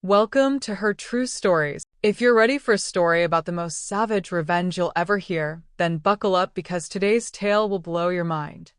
Welcome to Her True Stories. If you're ready for a story about the most savage revenge you'll ever hear, then buckle up because today's tale will blow your mind.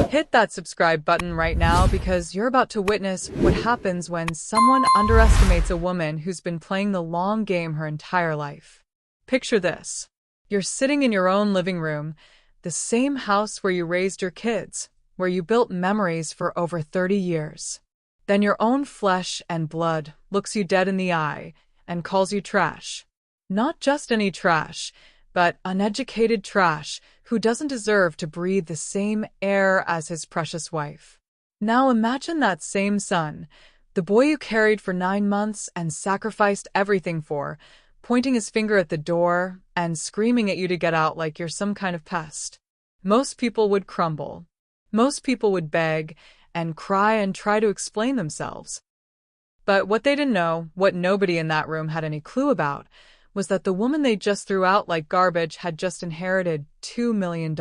Hit that subscribe button right now because you're about to witness what happens when someone underestimates a woman who's been playing the long game her entire life. Picture this. You're sitting in your own living room, the same house where you raised your kids, where you built memories for over 30 years. Then your own flesh and blood looks you dead in the eye and calls you trash. Not just any trash, but uneducated trash who doesn't deserve to breathe the same air as his precious wife. Now imagine that same son, the boy you carried for 9 months and sacrificed everything for, pointing his finger at the door and screaming at you to get out like you're some kind of pest. Most people would crumble. Most people would beg and cry and try to explain themselves. But what they didn't know, what nobody in that room had any clue about, was that the woman they just threw out like garbage had just inherited $2 million.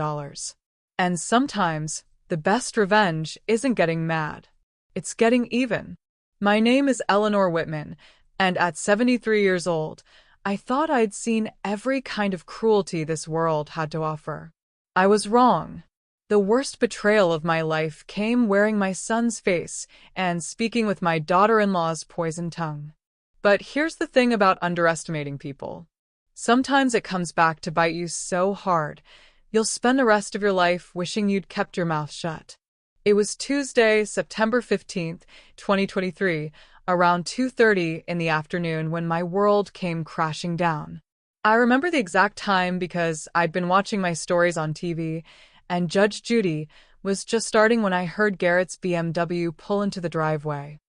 And sometimes, the best revenge isn't getting mad. It's getting even. My name is Eleanor Whitman, and at 73 years old, I thought I'd seen every kind of cruelty this world had to offer. I was wrong. The worst betrayal of my life came wearing my son's face and speaking with my daughter-in-law's poisoned tongue. But here's the thing about underestimating people. Sometimes it comes back to bite you so hard, you'll spend the rest of your life wishing you'd kept your mouth shut. It was Tuesday, September 15th, 2023, around 2:30 in the afternoon when my world came crashing down. I remember the exact time because I'd been watching my stories on TV, and Judge Judy was just starting when I heard Garrett's BMW pull into the driveway.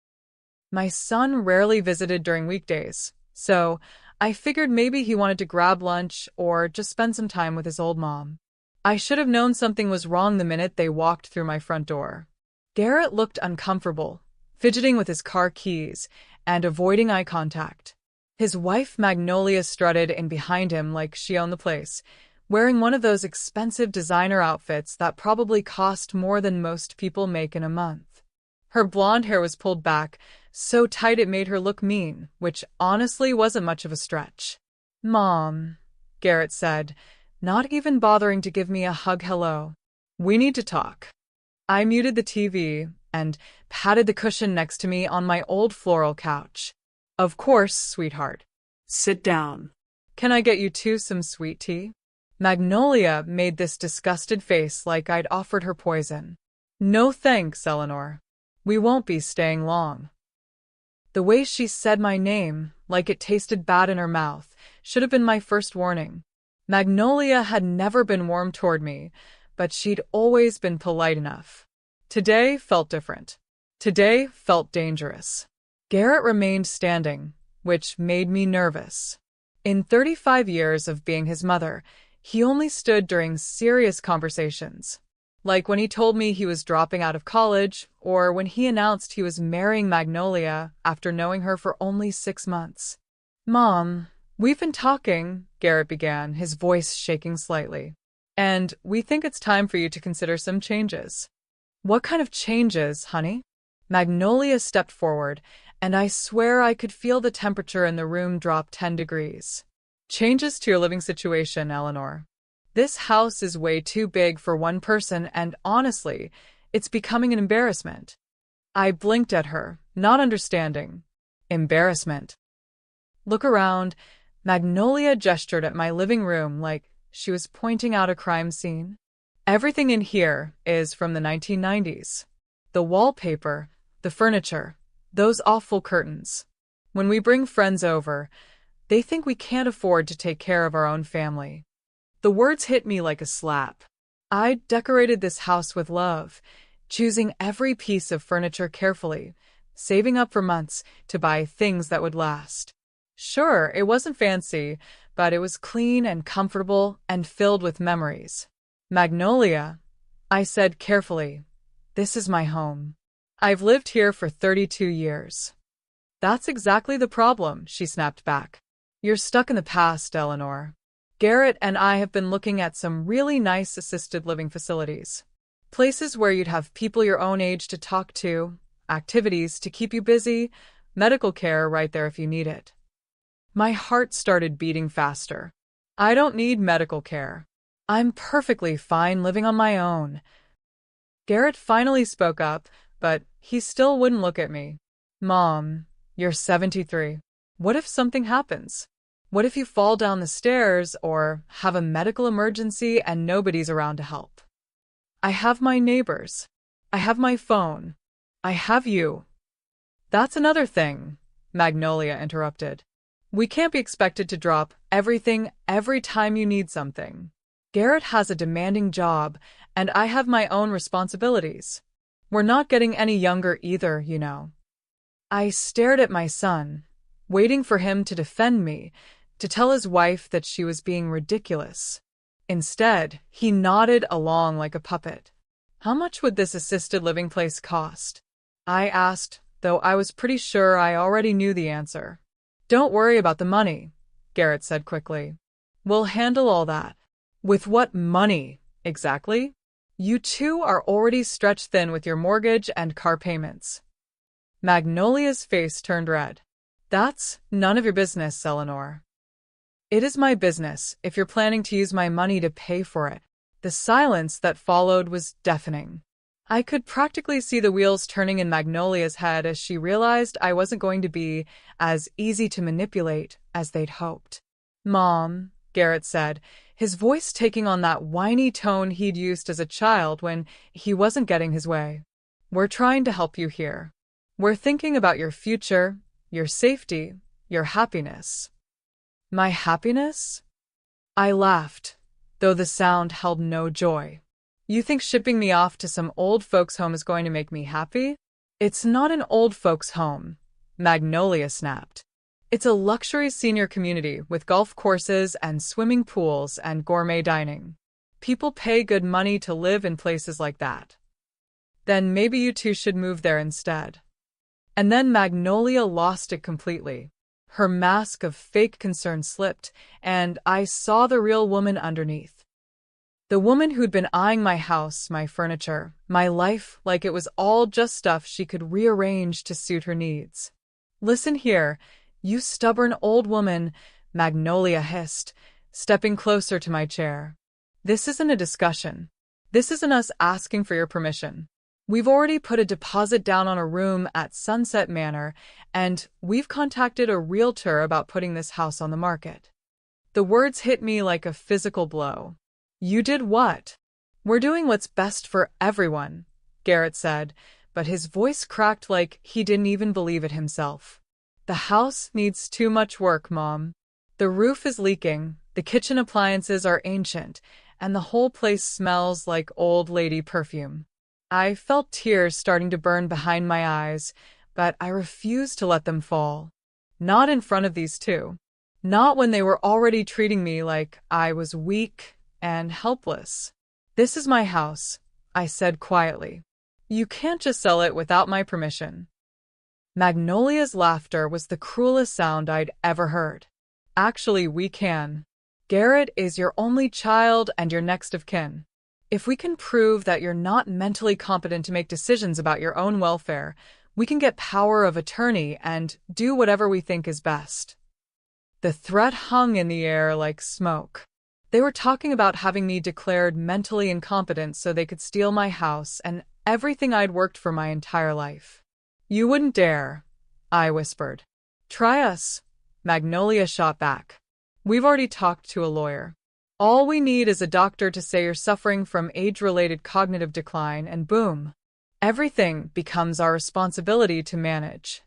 My son rarely visited during weekdays, so I figured maybe he wanted to grab lunch or just spend some time with his old mom. I should have known something was wrong the minute they walked through my front door. Garrett looked uncomfortable, fidgeting with his car keys and avoiding eye contact. His wife Magnolia strutted in behind him like she owned the place, wearing one of those expensive designer outfits that probably cost more than most people make in a month. Her blonde hair was pulled back, so tight it made her look mean, which honestly wasn't much of a stretch. "Mom," Garrett said, not even bothering to give me a hug hello. "We need to talk." I muted the TV and patted the cushion next to me on my old floral couch. "Of course, sweetheart. Sit down. Can I get you two some sweet tea?" Magnolia made this disgusted face like I'd offered her poison. "No thanks, Eleanor. We won't be staying long." The way she said my name, like it tasted bad in her mouth, should have been my first warning. Magnolia had never been warm toward me, but she'd always been polite enough. Today felt different. Today felt dangerous. Garrett remained standing, which made me nervous. In 35 years of being his mother, he only stood during serious conversations. Like when he told me he was dropping out of college, or when he announced he was marrying Magnolia after knowing her for only 6 months. "Mom, we've been talking," Garrett began, his voice shaking slightly. "And we think it's time for you to consider some changes." "What kind of changes, honey?" Magnolia stepped forward, and I swear I could feel the temperature in the room drop 10 degrees. "Changes to your living situation, Eleanor. This house is way too big for one person, and honestly, it's becoming an embarrassment." I blinked at her, not understanding. Embarrassment. "Look around." Magnolia gestured at my living room like she was pointing out a crime scene. "Everything in here is from the 1990s. The wallpaper, the furniture, those awful curtains. When we bring friends over, they think we can't afford to take care of our own family." The words hit me like a slap. I decorated this house with love, choosing every piece of furniture carefully, saving up for months to buy things that would last. Sure, it wasn't fancy, but it was clean and comfortable and filled with memories. "Magnolia," I said carefully, "this is my home. I've lived here for 32 years. "That's exactly the problem," she snapped back. "You're stuck in the past, Eleanor. Garrett and I have been looking at some really nice assisted living facilities. Places where you'd have people your own age to talk to, activities to keep you busy, Medical care right there if you need it. My heart started beating faster. I don't need medical care. I'm perfectly fine living on my own. Garrett finally spoke up, but he still wouldn't look at me. Mom, you're 73. What if something happens? What if you fall down the stairs or have a medical emergency and nobody's around to help? I have my neighbors. I have my phone. I have you. That's another thing, Magnolia interrupted. We can't be expected to drop everything every time you need something. Garrett has a demanding job, and I have my own responsibilities. We're not getting any younger either, you know. I stared at my son, waiting for him to defend me, to tell his wife that she was being ridiculous. Instead, he nodded along like a puppet. How much would this assisted living place cost? I asked, though I was pretty sure I already knew the answer. Don't worry about the money, Garrett said quickly. We'll handle all that. With what money, exactly? You two are already stretched thin with your mortgage and car payments. Magnolia's face turned red. That's none of your business, Eleanor. It is my business if you're planning to use my money to pay for it. The silence that followed was deafening. I could practically see the wheels turning in Magnolia's head as she realized I wasn't going to be as easy to manipulate as they'd hoped. Mom, Garrett said, his voice taking on that whiny tone he'd used as a child when he wasn't getting his way. We're trying to help you here. We're thinking about your future, your safety, your happiness. My happiness? I laughed, though the sound held no joy. You think shipping me off to some old folks' home is going to make me happy? It's not an old folks' home, Magnolia snapped. It's a luxury senior community with golf courses and swimming pools and gourmet dining. People pay good money to live in places like that. Then maybe you two should move there instead. And then Magnolia lost it completely. Her mask of fake concern slipped, and I saw the real woman underneath. The woman who'd been eyeing my house, my furniture, my life like it was all just stuff she could rearrange to suit her needs. Listen here, you stubborn old woman, Magnolia hissed, stepping closer to my chair. This isn't a discussion. This isn't us asking for your permission. We've already put a deposit down on a room at Sunset Manor, and we've contacted a realtor about putting this house on the market. The words hit me like a physical blow. You did what? We're doing what's best for everyone, Garrett said, but his voice cracked like he didn't even believe it himself. The house needs too much work, Mom. The roof is leaking, the kitchen appliances are ancient, and the whole place smells like old lady perfume. I felt tears starting to burn behind my eyes, but I refused to let them fall. Not in front of these two. Not when they were already treating me like I was weak and helpless. This is my house, I said quietly. You can't just sell it without my permission. Magnolia's laughter was the cruelest sound I'd ever heard. Actually, we can. Garrett is your only child and your next of kin. If we can prove that you're not mentally competent to make decisions about your own welfare, we can get power of attorney and do whatever we think is best. The threat hung in the air like smoke. They were talking about having me declared mentally incompetent so they could steal my house and everything I'd worked for my entire life. You wouldn't dare, I whispered. Try us, Magnolia shot back. We've already talked to a lawyer. All we need is a doctor to say you're suffering from age-related cognitive decline, and boom, everything becomes our responsibility to manage.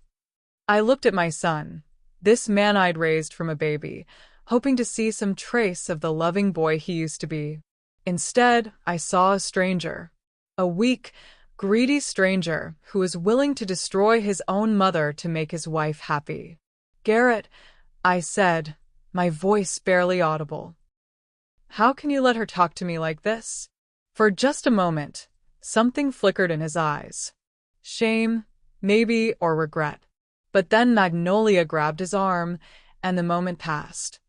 I looked at my son, this man I'd raised from a baby, hoping to see some trace of the loving boy he used to be. Instead, I saw a stranger. A weak, greedy stranger who was willing to destroy his own mother to make his wife happy. Garrett, I said, my voice barely audible. How can you let her talk to me like this? For just a moment, something flickered in his eyes. Shame, maybe, or regret. But then Magnolia grabbed his arm, and the moment passed.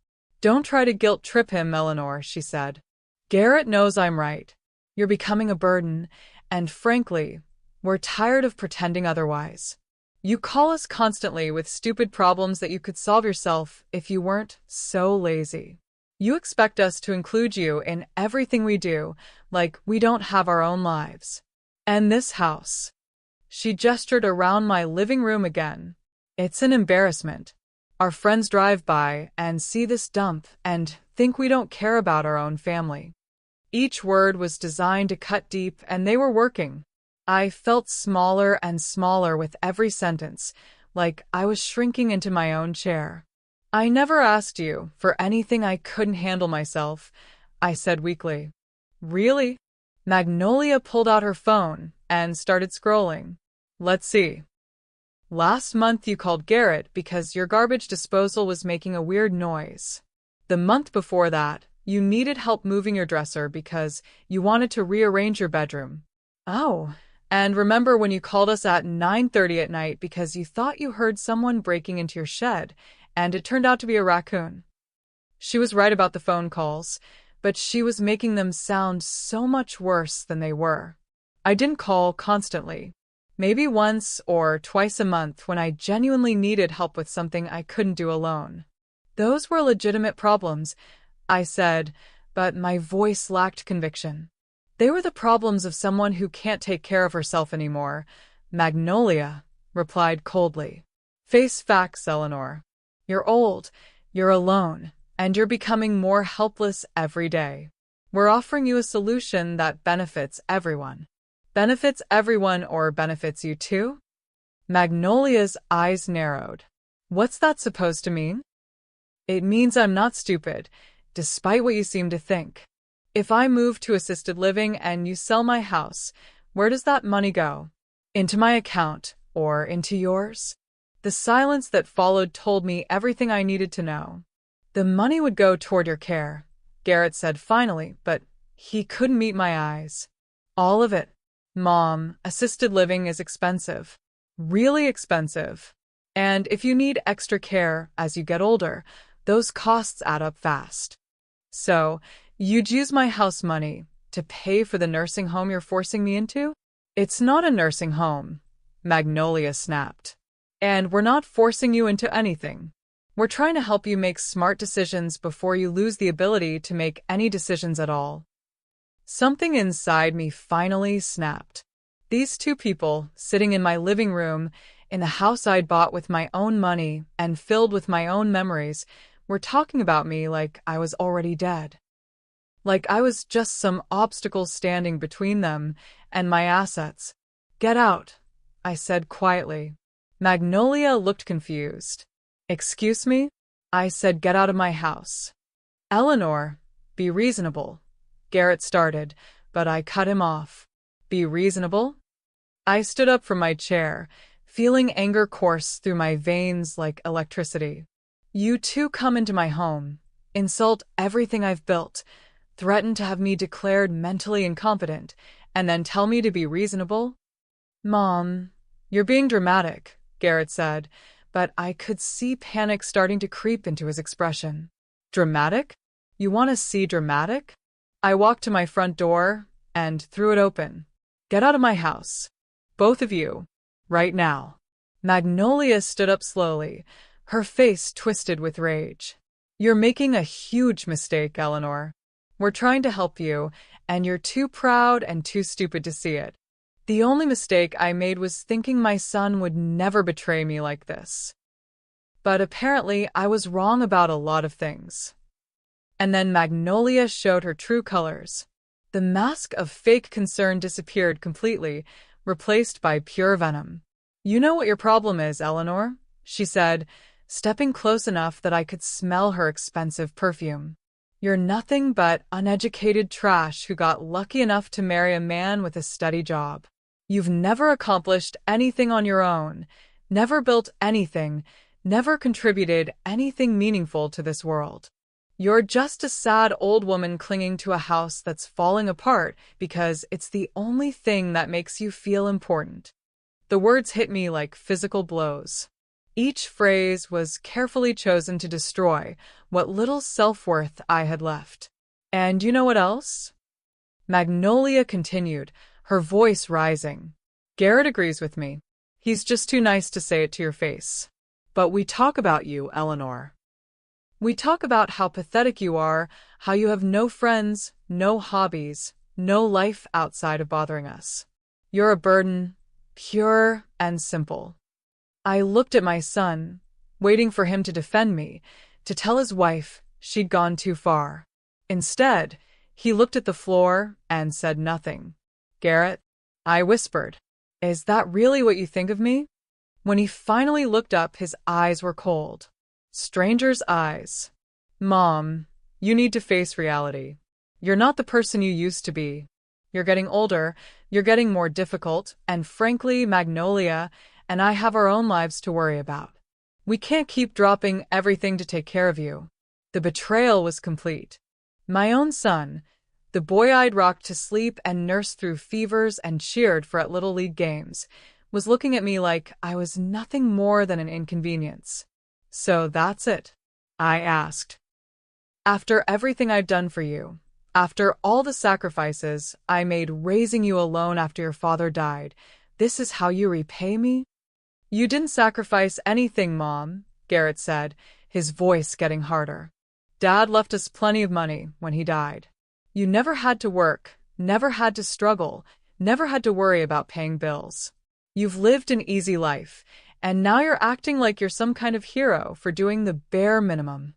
Don't try to guilt-trip him, Eleanor, she said. Garrett knows I'm right. You're becoming a burden, and frankly, we're tired of pretending otherwise. You call us constantly with stupid problems that you could solve yourself if you weren't so lazy. You expect us to include you in everything we do, like we don't have our own lives. And this house. She gestured around my living room again. It's an embarrassment. Our friends drive by and see this dump and think we don't care about our own family. Each word was designed to cut deep, and they were working. I felt smaller and smaller with every sentence, like I was shrinking into my own chair. I never asked you for anything I couldn't handle myself, I said weakly. Really? Magnolia pulled out her phone and started scrolling. Let's see. Last month you called Garrett because your garbage disposal was making a weird noise. The month before that, you needed help moving your dresser because you wanted to rearrange your bedroom. Oh, and remember when you called us at 9:30 at night because you thought you heard someone breaking into your shed, and it turned out to be a raccoon. She was right about the phone calls, but she was making them sound so much worse than they were. I didn't call constantly. Maybe once or twice a month when I genuinely needed help with something I couldn't do alone. Those were legitimate problems, I said, but my voice lacked conviction. They were the problems of someone who can't take care of herself anymore, Magnolia replied coldly. Face facts, Eleanor. You're old, you're alone, and you're becoming more helpless every day. We're offering you a solution that benefits everyone. Benefits everyone or benefits you too? Magnolia's eyes narrowed. What's that supposed to mean? It means I'm not stupid, despite what you seem to think. If I move to assisted living and you sell my house, where does that money go? Into my account or into yours? The silence that followed told me everything I needed to know. The money would go toward your care, Garrett said finally, but he couldn't meet my eyes. All of it. Mom, assisted living is expensive. Really expensive. And if you need extra care as you get older, those costs add up fast. So, you'd use my house money to pay for the nursing home you're forcing me into? It's not a nursing home, Magnolia snapped. And we're not forcing you into anything. We're trying to help you make smart decisions before you lose the ability to make any decisions at all. Something inside me finally snapped. These two people, sitting in my living room, in the house I'd bought with my own money and filled with my own memories, were talking about me like I was already dead. Like I was just some obstacle standing between them and my assets. Get out, I said quietly. Magnolia looked confused. Excuse me? I said get out of my house. Eleanor, be reasonable. Garrett started, but I cut him off. Be reasonable? I stood up from my chair, feeling anger course through my veins like electricity. You two come into my home, insult everything I've built, threaten to have me declared mentally incompetent, and then tell me to be reasonable? Mom, you're being dramatic, Garrett said, but I could see panic starting to creep into his expression. Dramatic? You want to see dramatic? I walked to my front door and threw it open. Get out of my house. Both of you. Right now. Magnolia stood up slowly, her face twisted with rage. You're making a huge mistake, Eleanor. We're trying to help you, and you're too proud and too stupid to see it. The only mistake I made was thinking my son would never betray me like this. But apparently I was wrong about a lot of things. And then Magnolia showed her true colors. The mask of fake concern disappeared completely, replaced by pure venom. You know what your problem is, Eleanor, she said, stepping close enough that I could smell her expensive perfume. You're nothing but uneducated trash who got lucky enough to marry a man with a steady job. You've never accomplished anything on your own, never built anything, never contributed anything meaningful to this world. You're just a sad old woman clinging to a house that's falling apart because it's the only thing that makes you feel important. The words hit me like physical blows. Each phrase was carefully chosen to destroy what little self-worth I had left. And you know what else? Magnolia continued, her voice rising. Garrett agrees with me. He's just too nice to say it to your face. But we talk about you, Eleanor. We talk about how pathetic you are, how you have no friends, no hobbies, no life outside of bothering us. You're a burden, pure and simple. I looked at my son, waiting for him to defend me, to tell his wife she'd gone too far. Instead, he looked at the floor and said nothing. Garrett, I whispered, is that really what you think of me? When he finally looked up, his eyes were cold. Stranger's eyes. Mom, you need to face reality. You're not the person you used to be. You're getting older, you're getting more difficult, and frankly, Magnolia and I have our own lives to worry about. We can't keep dropping everything to take care of you. The betrayal was complete. My own son, the boy I'd rocked to sleep and nursed through fevers and cheered for at Little League games, was looking at me like I was nothing more than an inconvenience. So that's it? I asked. After everything I've done for you, after all the sacrifices I made raising you alone after your father died, this is how you repay me? You didn't sacrifice anything, Mom, Garrett said, his voice getting harder. Dad left us plenty of money when he died. You never had to work, never had to struggle, never had to worry about paying bills. You've lived an easy life, and now you're acting like you're some kind of hero for doing the bare minimum.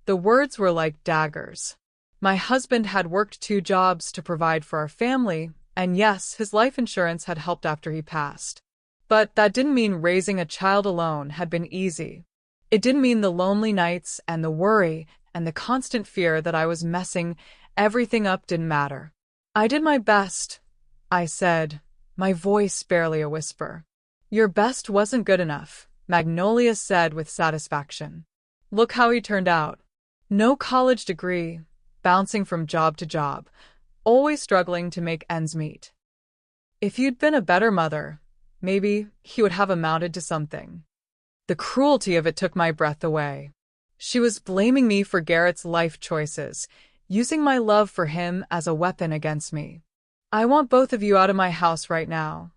The words were like daggers. My husband had worked 2 jobs to provide for our family, and yes, his life insurance had helped after he passed. But that didn't mean raising a child alone had been easy. It didn't mean the lonely nights and the worry and the constant fear that I was messing everything up didn't matter. I did my best, I said, my voice barely a whisper. Your best wasn't good enough, Magnolia said with satisfaction. Look how he turned out. No college degree, bouncing from job to job, always struggling to make ends meet. If you'd been a better mother, maybe he would have amounted to something. The cruelty of it took my breath away. She was blaming me for Garrett's life choices, using my love for him as a weapon against me. I want both of you out of my house right now,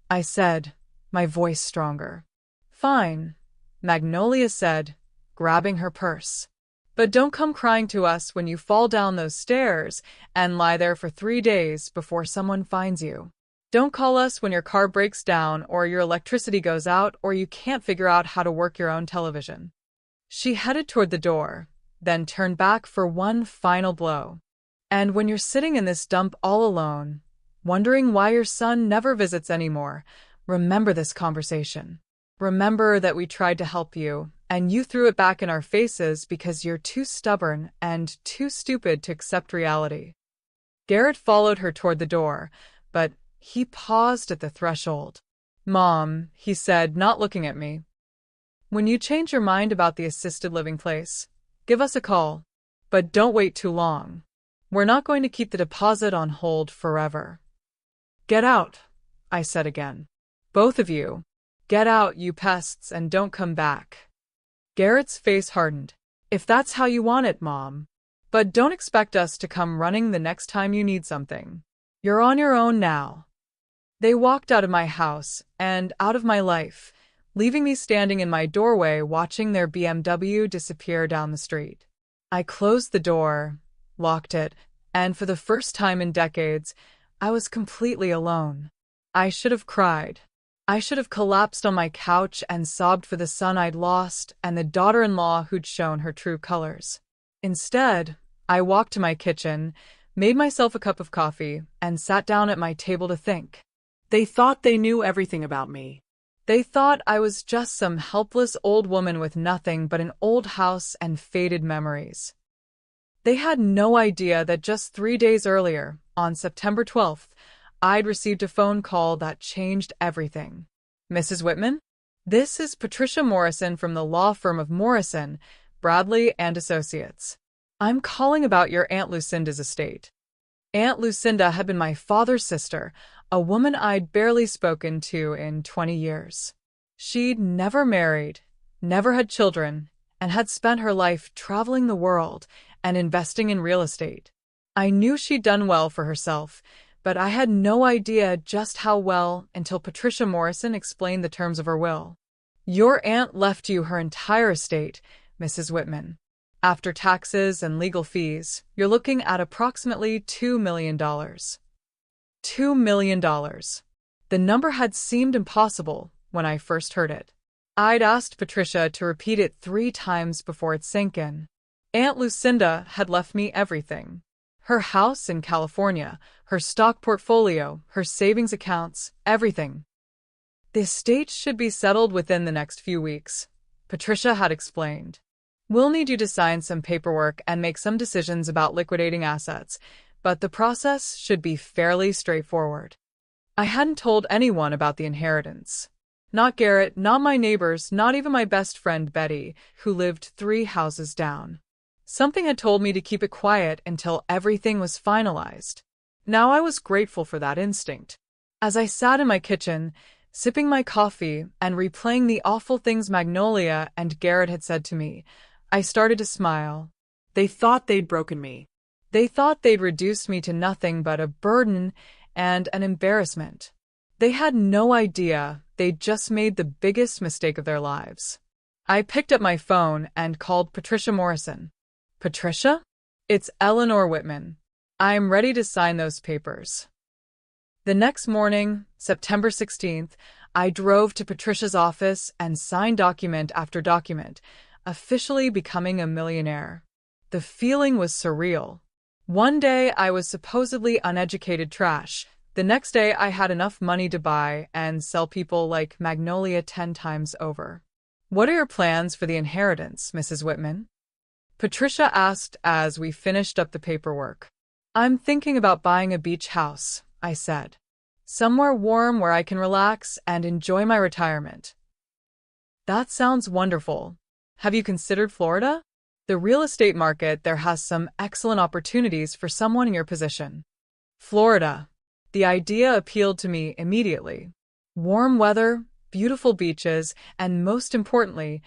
I said, my voice stronger. Fine, Magnolia said, grabbing her purse. But don't come crying to us when you fall down those stairs and lie there for 3 days before someone finds you. Don't call us when your car breaks down or your electricity goes out or you can't figure out how to work your own television. She headed toward the door, then turned back for one final blow. And when you're sitting in this dump all alone, wondering why your son never visits anymore, remember this conversation. Remember that we tried to help you, and you threw it back in our faces because you're too stubborn and too stupid to accept reality. Garrett followed her toward the door, but he paused at the threshold. Mom, he said, not looking at me. When you change your mind about the assisted living place, give us a call. But don't wait too long. We're not going to keep the deposit on hold forever. Get out, I said again. Both of you. Get out, you pests, and don't come back. Garrett's face hardened. If that's how you want it, Mom. But don't expect us to come running the next time you need something. You're on your own now. They walked out of my house and out of my life, leaving me standing in my doorway watching their BMW disappear down the street. I closed the door, locked it, and for the first time in decades, I was completely alone. I should have cried. I should have collapsed on my couch and sobbed for the son I'd lost and the daughter-in-law who'd shown her true colors. Instead, I walked to my kitchen, made myself a cup of coffee, and sat down at my table to think. They thought they knew everything about me. They thought I was just some helpless old woman with nothing but an old house and faded memories. They had no idea that just 3 days earlier, on September 12th, I'd received a phone call that changed everything. Mrs. Whitman? This is Patricia Morrison from the law firm of Morrison, Bradley and Associates. I'm calling about your Aunt Lucinda's estate. Aunt Lucinda had been my father's sister, a woman I'd barely spoken to in 20 years. She'd never married, never had children, and had spent her life traveling the world and investing in real estate. I knew she'd done well for herself, but I had no idea just how well until Patricia Morrison explained the terms of her will. Your aunt left you her entire estate, Mrs. Whitman. After taxes and legal fees, you're looking at approximately $2 million. $2 million. The number had seemed impossible when I first heard it. I'd asked Patricia to repeat it 3 times before it sank in. Aunt Lucinda had left me everything. Her house in California, her stock portfolio, her savings accounts, everything. The estate should be settled within the next few weeks, Patricia had explained. We'll need you to sign some paperwork and make some decisions about liquidating assets, but the process should be fairly straightforward. I hadn't told anyone about the inheritance. Not Garrett, not my neighbors, not even my best friend Betty, who lived 3 houses down. Something had told me to keep it quiet until everything was finalized. Now I was grateful for that instinct. As I sat in my kitchen, sipping my coffee and replaying the awful things Magnolia and Garrett had said to me, I started to smile. They thought they'd broken me. They thought they'd reduced me to nothing but a burden and an embarrassment. They had no idea they'd just made the biggest mistake of their lives. I picked up my phone and called Patricia Morrison. Patricia? It's Eleanor Whitman. I'm ready to sign those papers. The next morning, September 16th, I drove to Patricia's office and signed document after document, officially becoming a millionaire. The feeling was surreal. One day I was supposedly uneducated trash. The next day I had enough money to buy and sell people like Magnolia 10 times over. What are your plans for the inheritance, Mrs. Whitman? Patricia asked as we finished up the paperwork. I'm thinking about buying a beach house, I said. Somewhere warm where I can relax and enjoy my retirement. That sounds wonderful. Have you considered Florida? The real estate market there has some excellent opportunities for someone in your position. Florida. The idea appealed to me immediately. Warm weather, beautiful beaches, and most importantly,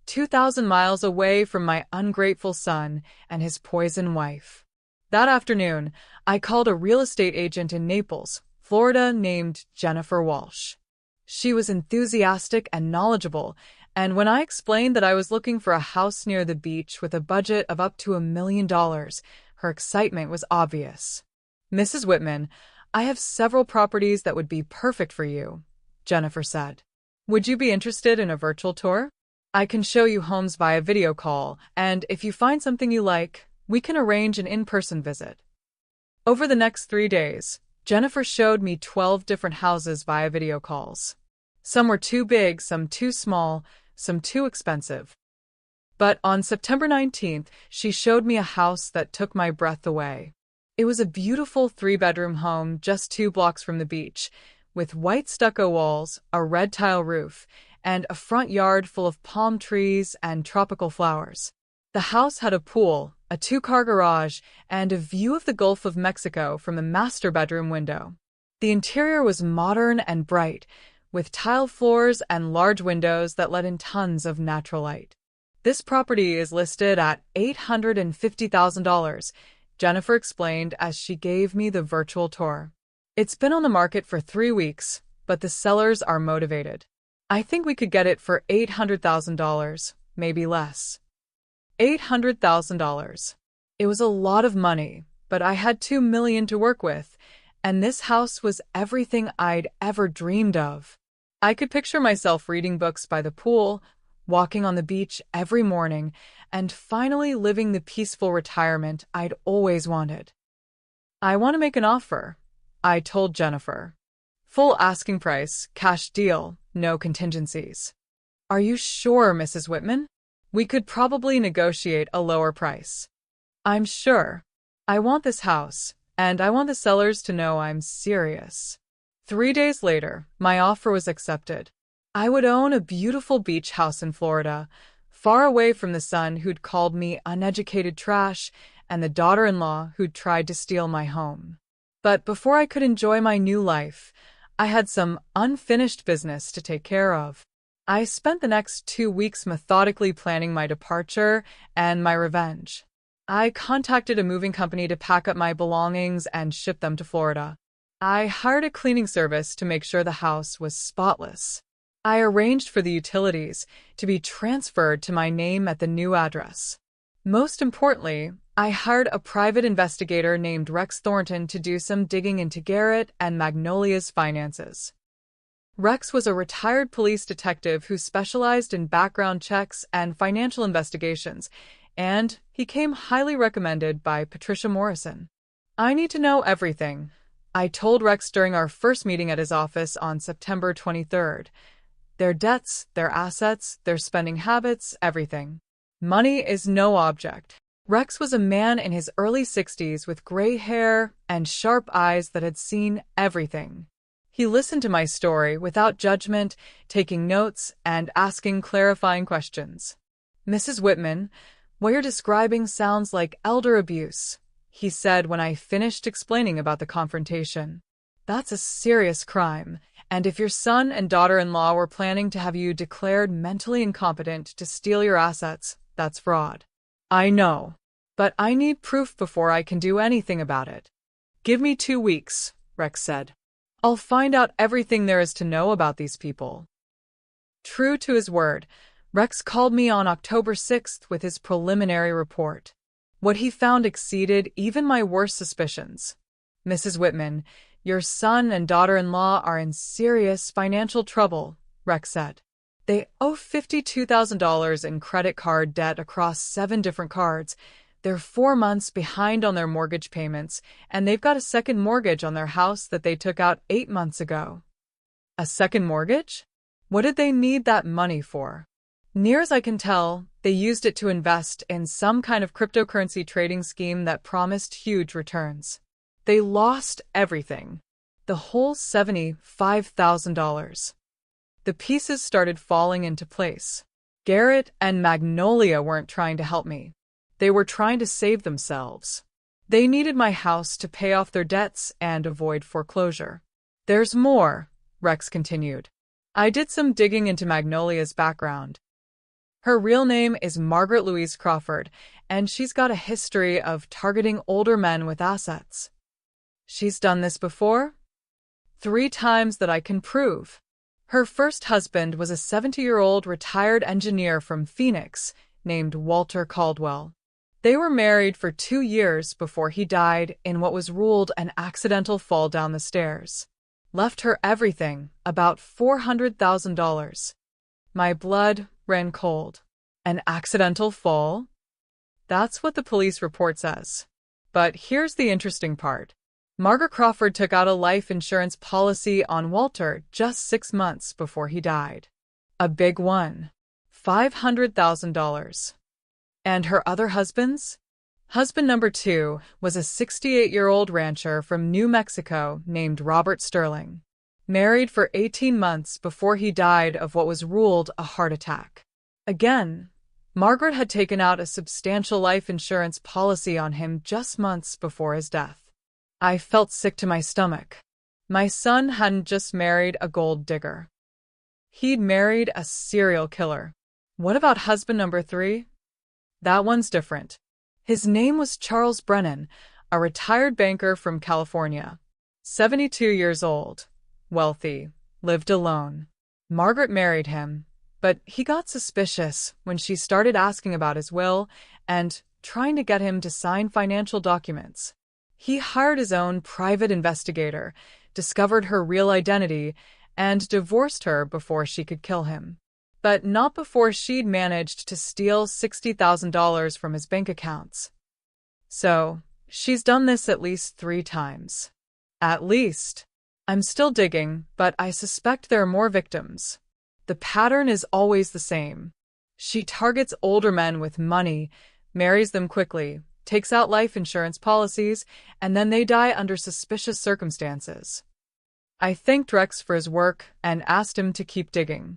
2,000 miles away from my ungrateful son and his poison wife. That afternoon, I called a real estate agent in Naples, Florida, named Jennifer Walsh. She was enthusiastic and knowledgeable, and when I explained that I was looking for a house near the beach with a budget of up to $1 million, her excitement was obvious. Mrs. Whitman, I have several properties that would be perfect for you, Jennifer said. Would you be interested in a virtual tour? I can show you homes via video call, and if you find something you like, we can arrange an in-person visit. Over the next 3 days, Jennifer showed me 12 different houses via video calls. Some were too big, some too small, some too expensive. But on September 19th, she showed me a house that took my breath away. It was a beautiful 3-bedroom home just 2 blocks from the beach, with white stucco walls, a red tile roof, and a front yard full of palm trees and tropical flowers. The house had a pool, a 2-car garage, and a view of the Gulf of Mexico from the master bedroom window. The interior was modern and bright, with tile floors and large windows that let in tons of natural light. This property is listed at $850,000, Jennifer explained as she gave me the virtual tour. It's been on the market for 3 weeks, but the sellers are motivated. I think we could get it for $800,000, maybe less. $800,000. It was a lot of money, but I had $2 million to work with, and this house was everything I'd ever dreamed of. I could picture myself reading books by the pool, walking on the beach every morning, and finally living the peaceful retirement I'd always wanted. I want to make an offer, I told Jennifer. Full asking price, cash deal, no contingencies. Are you sure, Mrs. Whitman? We could probably negotiate a lower price. I'm sure. I want this house, and I want the sellers to know I'm serious. 3 days later, my offer was accepted. I would own a beautiful beach house in Florida, far away from the son who'd called me uneducated trash and the daughter-in-law who'd tried to steal my home. But before I could enjoy my new life, I had some unfinished business to take care of. I spent the next 2 weeks methodically planning my departure and my revenge. I contacted a moving company to pack up my belongings and ship them to Florida. I hired a cleaning service to make sure the house was spotless. I arranged for the utilities to be transferred to my name at the new address. Most importantly, I hired a private investigator named Rex Thornton to do some digging into Garrett and Magnolia's finances. Rex was a retired police detective who specialized in background checks and financial investigations, and he came highly recommended by Patricia Morrison. I need to know everything, I told Rex during our first meeting at his office on September 23rd. Their debts, their assets, their spending habits, everything. Money is no object. Rex was a man in his early 60s with gray hair and sharp eyes that had seen everything. He listened to my story without judgment, taking notes and asking clarifying questions. Mrs. Whitman, what you're describing sounds like elder abuse, he said when I finished explaining about the confrontation. That's a serious crime, and if your son and daughter-in-law were planning to have you declared mentally incompetent to steal your assets, that's fraud. I know, but I need proof before I can do anything about it. Give me 2 weeks, Rex said. I'll find out everything there is to know about these people. True to his word, Rex called me on October 6th with his preliminary report. What he found exceeded even my worst suspicions. Mrs. Whitman, your son and daughter-in-law are in serious financial trouble, Rex said. They owe $52,000 in credit card debt across 7 different cards. They're 4 months behind on their mortgage payments, and they've got a second mortgage on their house that they took out 8 months ago. A second mortgage? What did they need that money for? Near as I can tell, they used it to invest in some kind of cryptocurrency trading scheme that promised huge returns. They lost everything. The whole $75,000. The pieces started falling into place. Garrett and Magnolia weren't trying to help me. They were trying to save themselves. They needed my house to pay off their debts and avoid foreclosure. There's more, Rex continued. I did some digging into Magnolia's background. Her real name is Margaret Louise Crawford, and she's got a history of targeting older men with assets. She's done this before? 3 times that I can prove. Her first husband was a 70-year-old retired engineer from Phoenix named Walter Caldwell. They were married for 2 years before he died in what was ruled an accidental fall down the stairs. Left her everything, about $400,000. My blood ran cold. An accidental fall? That's what the police report says. But here's the interesting part. Margaret Crawford took out a life insurance policy on Walter just 6 months before he died. A big one. $500,000. And her other husbands? Husband number 2 was a 68-year-old rancher from New Mexico named Robert Sterling. Married for 18 months before he died of what was ruled a heart attack. Again, Margaret had taken out a substantial life insurance policy on him just months before his death. I felt sick to my stomach. My son hadn't just married a gold digger. He'd married a serial killer. What about husband number 3? That one's different. His name was Charles Brennan, a retired banker from California. 72 years old, wealthy, lived alone. Margaret married him, but he got suspicious when she started asking about his will and trying to get him to sign financial documents. He hired his own private investigator, discovered her real identity, and divorced her before she could kill him. But not before she'd managed to steal $60,000 from his bank accounts. So, she's done this at least 3 times. At least. I'm still digging, but I suspect there are more victims. The pattern is always the same. She targets older men with money, marries them quickly, takes out life insurance policies, and then they die under suspicious circumstances. I thanked Rex for his work and asked him to keep digging.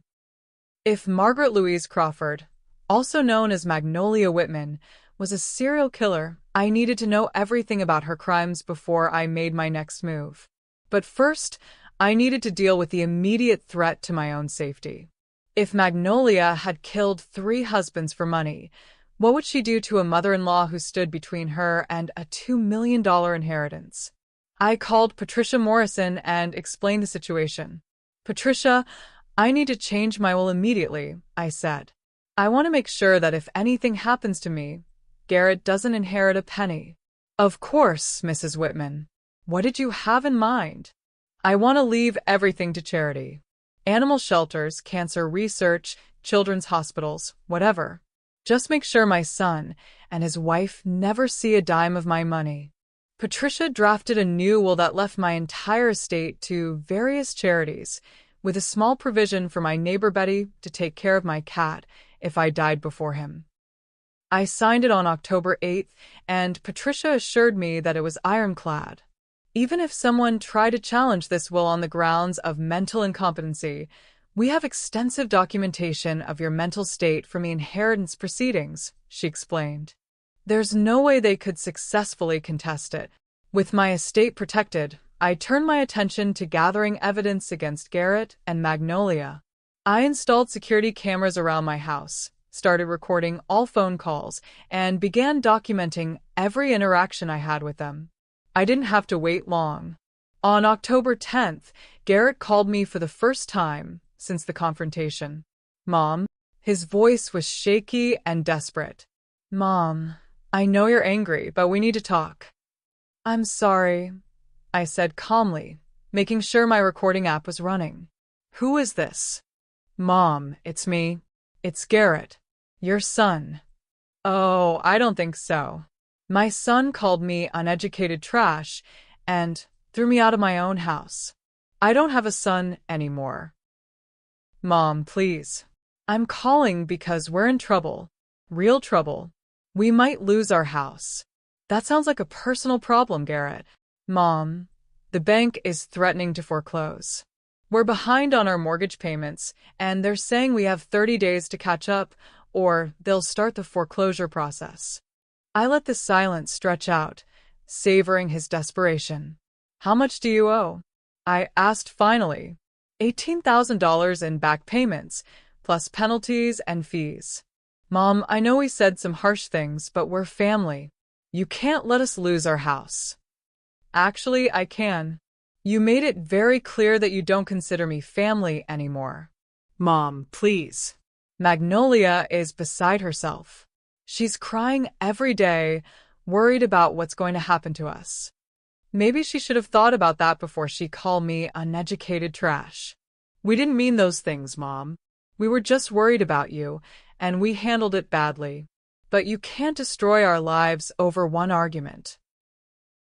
If Margaret Louise Crawford, also known as Magnolia Whitman, was a serial killer, I needed to know everything about her crimes before I made my next move. But first, I needed to deal with the immediate threat to my own safety. If Magnolia had killed 3 husbands for money, what would she do to a mother-in-law who stood between her and a $2 million inheritance? I called Patricia Morrison and explained the situation. Patricia, I need to change my will immediately, I said. I want to make sure that if anything happens to me, Garrett doesn't inherit a penny. Of course, Mrs. Whitman. What did you have in mind? I want to leave everything to charity. Animal shelters, cancer research, children's hospitals, whatever. Just make sure my son and his wife never see a dime of my money. Patricia drafted a new will that left my entire estate to various charities, with a small provision for my neighbor Betty to take care of my cat if I died before him. I signed it on October 8th, and Patricia assured me that it was ironclad. Even if someone tried to challenge this will on the grounds of mental incompetency, we have extensive documentation of your mental state from the inheritance proceedings, she explained. There's no way they could successfully contest it. With my estate protected, I turned my attention to gathering evidence against Garrett and Magnolia. I installed security cameras around my house, started recording all phone calls, and began documenting every interaction I had with them. I didn't have to wait long. On October 10th, Garrett called me for the first time since the confrontation. Mom, his voice was shaky and desperate. Mom, I know you're angry, but we need to talk. I'm sorry, I said calmly, making sure my recording app was running. Who is this? Mom, it's me. It's Garrett, your son. Oh, I don't think so. My son called me uneducated trash and threw me out of my own house. I don't have a son anymore. Mom, please. I'm calling because we're in trouble. Real trouble. We might lose our house. That sounds like a personal problem, Garrett. Mom, the bank is threatening to foreclose. We're behind on our mortgage payments, and they're saying we have 30 days to catch up, or they'll start the foreclosure process. I let the silence stretch out, savoring his desperation. How much do you owe? I asked finally. $18,000 in back payments, plus penalties and fees. Mom, I know we said some harsh things, but we're family. You can't let us lose our house. Actually, I can. You made it very clear that you don't consider me family anymore. Mom, please. Magnolia is beside herself. She's crying every day, worried about what's going to happen to us. Maybe she should have thought about that before she called me uneducated trash. We didn't mean those things, Mom. We were just worried about you, and we handled it badly. But you can't destroy our lives over one argument.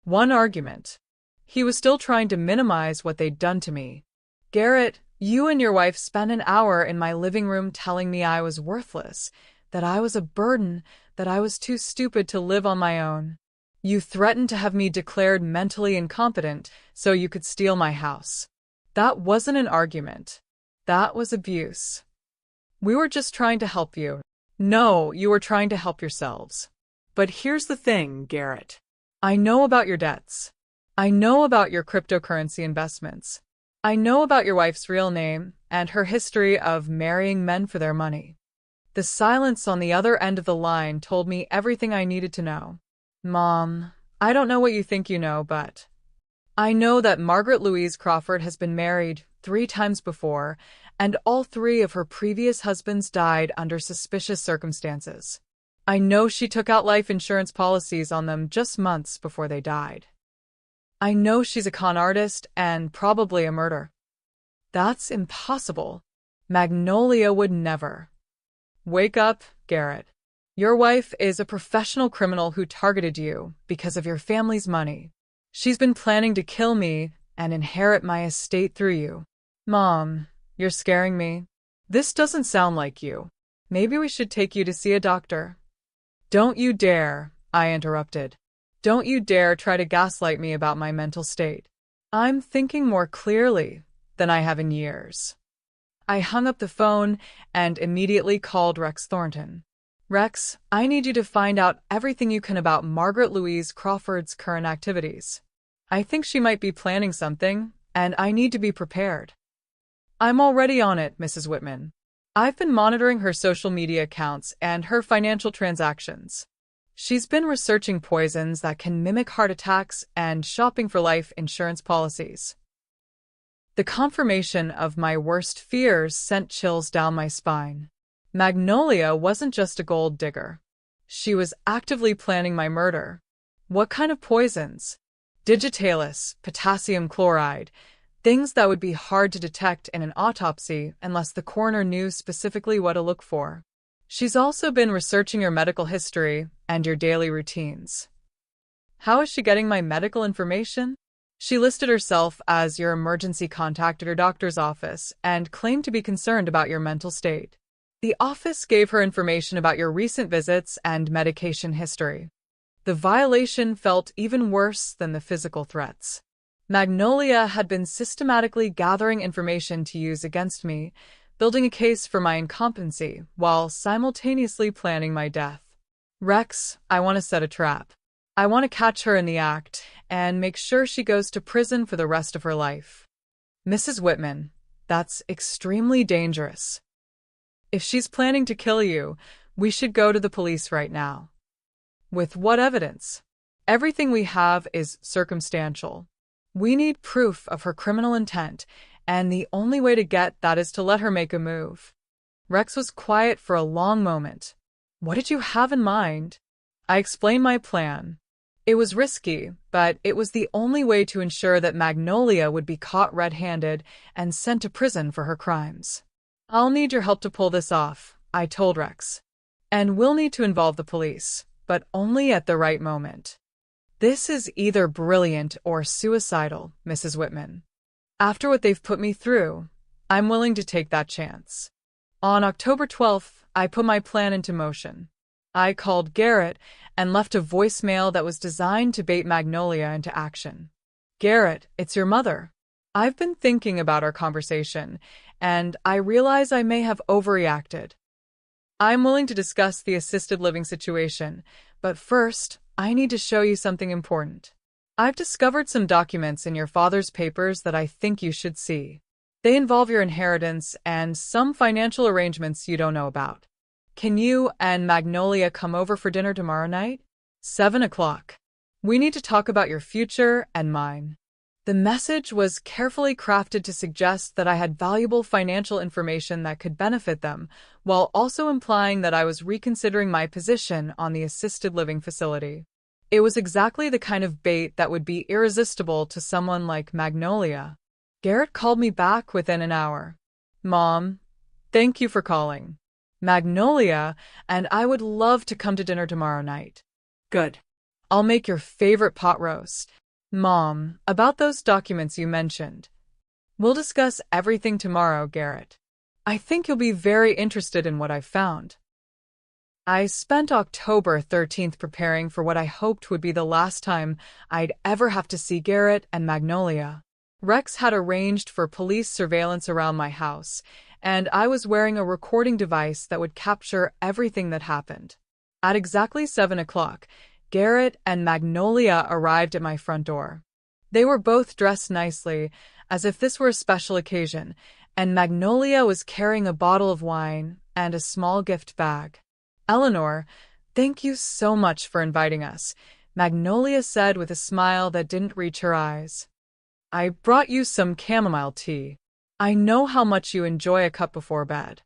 One argument. He was still trying to minimize what they'd done to me. Garrett, you and your wife spent an hour in my living room telling me I was worthless, that I was a burden, that I was too stupid to live on my own. You threatened to have me declared mentally incompetent so you could steal my house. That wasn't an argument. That was abuse. We were just trying to help you. No, you were trying to help yourselves. But here's the thing, Garrett. I know about your debts. I know about your cryptocurrency investments. I know about your wife's real name and her history of marrying men for their money. The silence on the other end of the line told me everything I needed to know. Mom, I don't know what you think you know, but I know that Margaret Louise Crawford has been married 3 times before, and all 3 of her previous husbands died under suspicious circumstances. I know she took out life insurance policies on them just months before they died. I know she's a con artist and probably a murderer. That's impossible. Magnolia would never. Wake up, Garrett. Your wife is a professional criminal who targeted you because of your family's money. She's been planning to kill me and inherit my estate through you. Mom, you're scaring me. This doesn't sound like you. Maybe we should take you to see a doctor. Don't you dare, I interrupted. Don't you dare try to gaslight me about my mental state. I'm thinking more clearly than I have in years. I hung up the phone and immediately called Rex Thornton. Rex, I need you to find out everything you can about Margaret Louise Crawford's current activities. I think she might be planning something, and I need to be prepared. I'm already on it, Mrs. Whitman. I've been monitoring her social media accounts and her financial transactions. She's been researching poisons that can mimic heart attacks and shopping for life insurance policies. The confirmation of my worst fears sent chills down my spine. Magnolia wasn't just a gold digger. She was actively planning my murder. What kind of poisons? Digitalis, potassium chloride, things that would be hard to detect in an autopsy unless the coroner knew specifically what to look for. She's also been researching your medical history and your daily routines. How is she getting my medical information? She listed herself as your emergency contact at her doctor's office and claimed to be concerned about your mental state. The office gave her information about your recent visits and medication history. The violation felt even worse than the physical threats. Magnolia had been systematically gathering information to use against me, building a case for my incompetency while simultaneously planning my death. Rex, I want to set a trap. I want to catch her in the act and make sure she goes to prison for the rest of her life. Mrs. Whitman, that's extremely dangerous. If she's planning to kill you, we should go to the police right now. With what evidence? Everything we have is circumstantial. We need proof of her criminal intent, and the only way to get that is to let her make a move. Rex was quiet for a long moment. What did you have in mind? I explained my plan. It was risky, but it was the only way to ensure that Magnolia would be caught red-handed and sent to prison for her crimes. I'll need your help to pull this off, I told Rex. And we'll need to involve the police, but only at the right moment. This is either brilliant or suicidal, Mrs. Whitman. After what they've put me through, I'm willing to take that chance. On October 12th, I put my plan into motion. I called Garrett and left a voicemail that was designed to bait Magnolia into action. Garrett, it's your mother. I've been thinking about our conversation, and I realize I may have overreacted. I'm willing to discuss the assisted living situation, but first, I need to show you something important. I've discovered some documents in your father's papers that I think you should see. They involve your inheritance and some financial arrangements you don't know about. Can you and Magnolia come over for dinner tomorrow night? 7 o'clock. We need to talk about your future and mine. The message was carefully crafted to suggest that I had valuable financial information that could benefit them, while also implying that I was reconsidering my position on the assisted living facility. It was exactly the kind of bait that would be irresistible to someone like Magnolia. Garrett called me back within an hour. Mom, thank you for calling. Magnolia and I would love to come to dinner tomorrow night. Good. I'll make your favorite pot roast. Mom, about those documents you mentioned. We'll discuss everything tomorrow, Garrett. I think you'll be very interested in what I've found. I spent October 13th preparing for what I hoped would be the last time I'd ever have to see Garrett and Magnolia. Rex had arranged for police surveillance around my house, and I was wearing a recording device that would capture everything that happened. At exactly 7 o'clock, Garrett and Magnolia arrived at my front door. They were both dressed nicely, as if this were a special occasion, and Magnolia was carrying a bottle of wine and a small gift bag. Eleanor, thank you so much for inviting us, Magnolia said with a smile that didn't reach her eyes. I brought you some chamomile tea. I know how much you enjoy a cup before bed.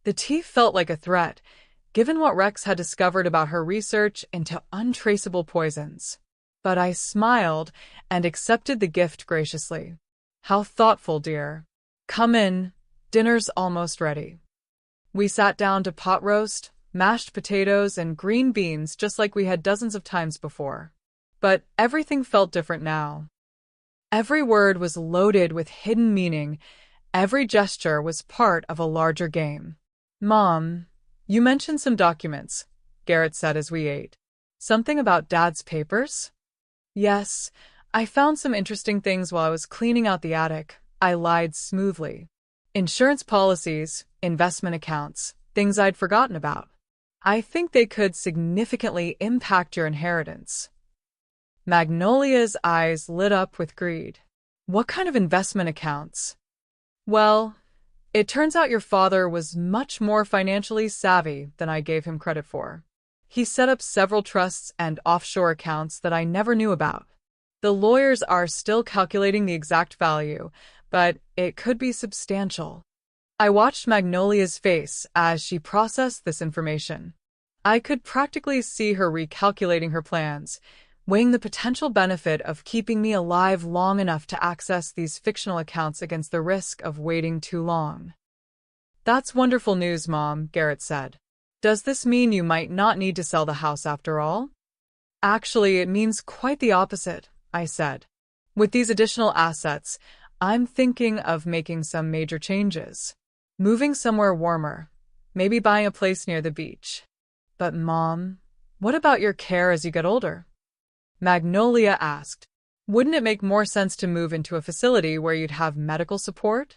The tea felt like a threat, given what Rex had discovered about her research into untraceable poisons. But I smiled and accepted the gift graciously. How thoughtful, dear. Come in, dinner's almost ready. We sat down to pot roast, mashed potatoes, and green beans just like we had dozens of times before. But everything felt different now. Every word was loaded with hidden meaning. Every gesture was part of a larger game. Mom, you mentioned some documents, Garrett said as we ate. Something about Dad's papers? Yes, I found some interesting things while I was cleaning out the attic, I lied smoothly. Insurance policies, investment accounts, things I'd forgotten about. I think they could significantly impact your inheritance. Magnolia's eyes lit up with greed. What kind of investment accounts? Well, it turns out your father was much more financially savvy than I gave him credit for. He set up several trusts and offshore accounts that I never knew about. The lawyers are still calculating the exact value, but it could be substantial. I watched Magnolia's face as she processed this information. I could practically see her recalculating her plans, weighing the potential benefit of keeping me alive long enough to access these fictional accounts against the risk of waiting too long. "That's wonderful news, Mom," Garrett said. "Does this mean you might not need to sell the house after all?" "Actually, it means quite the opposite," I said. "With these additional assets, I'm thinking of making some major changes. Moving somewhere warmer, maybe buying a place near the beach." "But Mom, what about your care as you get older?" Magnolia asked. "Wouldn't it make more sense to move into a facility where you'd have medical support?"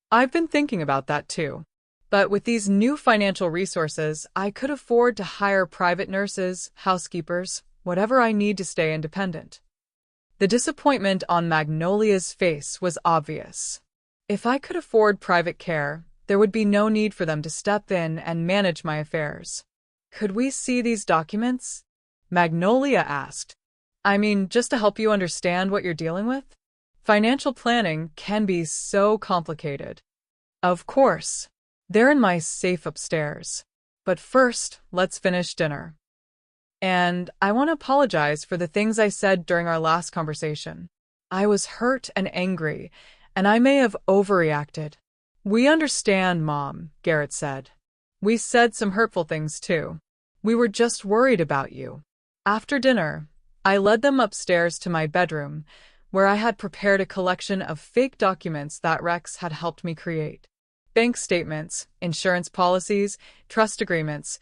"I've been thinking about that too. But with these new financial resources, I could afford to hire private nurses, housekeepers, whatever I need to stay independent." The disappointment on Magnolia's face was obvious. If I could afford private care, there would be no need for them to step in and manage my affairs. "Could we see these documents?" Magnolia asked. "I mean, just to help you understand what you're dealing with? Financial planning can be so complicated." "Of course. They're in my safe upstairs. But first, let's finish dinner. And I want to apologize for the things I said during our last conversation. I was hurt and angry, and I may have overreacted." "We understand, Mom," Garrett said. "We said some hurtful things too. We were just worried about you." After dinner, I led them upstairs to my bedroom, where I had prepared a collection of fake documents that Rex had helped me create. Bank statements, insurance policies, trust agreements,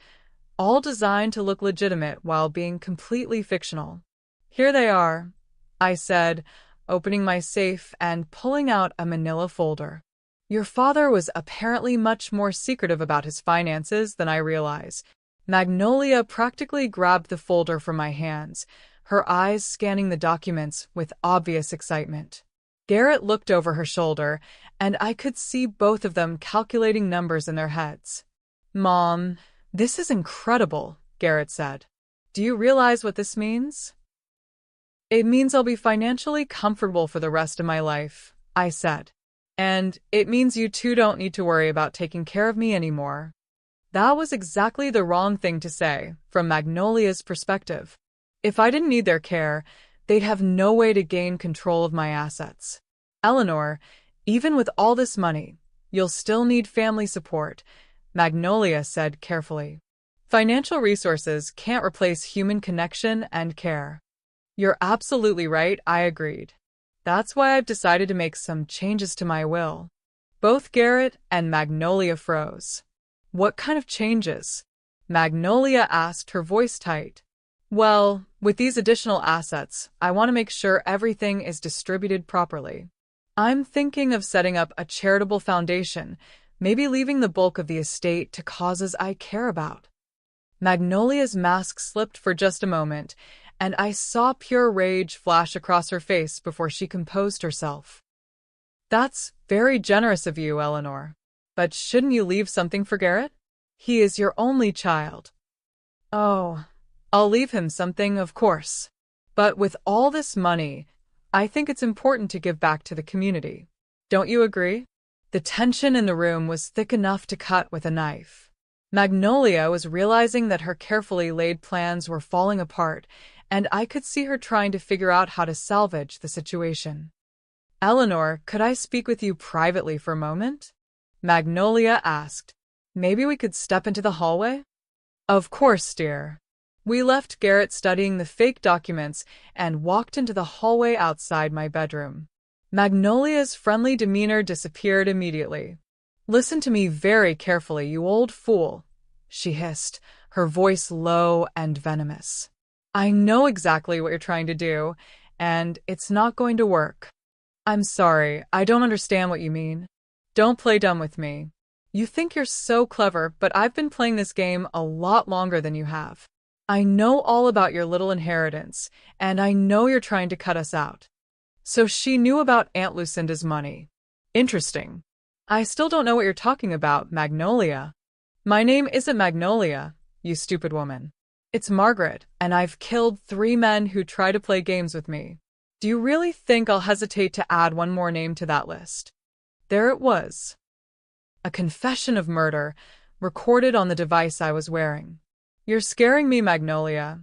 all designed to look legitimate while being completely fictional. "Here they are," I said, opening my safe and pulling out a manila folder. "Your father was apparently much more secretive about his finances than I realized." Magnolia practically grabbed the folder from my hands, her eyes scanning the documents with obvious excitement. Garrett looked over her shoulder, and I could see both of them calculating numbers in their heads. "Mom, this is incredible," Garrett said. "Do you realize what this means?" "It means I'll be financially comfortable for the rest of my life," I said. "And it means you two don't need to worry about taking care of me anymore." That was exactly the wrong thing to say, from Magnolia's perspective. If I didn't need their care, they'd have no way to gain control of my assets. "Eleanor, even with all this money, you'll still need family support," Magnolia said carefully. "Financial resources can't replace human connection and care." "You're absolutely right," I agreed. "That's why I've decided to make some changes to my will." Both Garrett and Magnolia froze. "What kind of changes?" Magnolia asked, her voice tight. "Well, with these additional assets, I want to make sure everything is distributed properly. I'm thinking of setting up a charitable foundation, maybe leaving the bulk of the estate to causes I care about." Magnolia's mask slipped for just a moment, and I saw pure rage flash across her face before she composed herself. "That's very generous of you, Eleanor. But shouldn't you leave something for Garrett? He is your only child." "Oh, I'll leave him something, of course. But with all this money, I think it's important to give back to the community. Don't you agree?" The tension in the room was thick enough to cut with a knife. Magnolia was realizing that her carefully laid plans were falling apart, and I could see her trying to figure out how to salvage the situation. "Eleanor, could I speak with you privately for a moment?" Magnolia asked. "Maybe we could step into the hallway?" "Of course, dear." We left Garrett studying the fake documents and walked into the hallway outside my bedroom. Magnolia's friendly demeanor disappeared immediately. "Listen to me very carefully, you old fool," she hissed, her voice low and venomous. "I know exactly what you're trying to do, and it's not going to work. I'm sorry, I don't understand what you mean. Don't play dumb with me. You think you're so clever, but I've been playing this game a lot longer than you have. I know all about your little inheritance, and I know you're trying to cut us out." So she knew about Aunt Lucinda's money. Interesting. "I still don't know what you're talking about, Magnolia." "My name isn't Magnolia, you stupid woman. It's Margaret, and I've killed 3 men who try to play games with me. Do you really think I'll hesitate to add one more name to that list? There it was. A confession of murder, recorded on the device I was wearing. You're scaring me, Magnolia,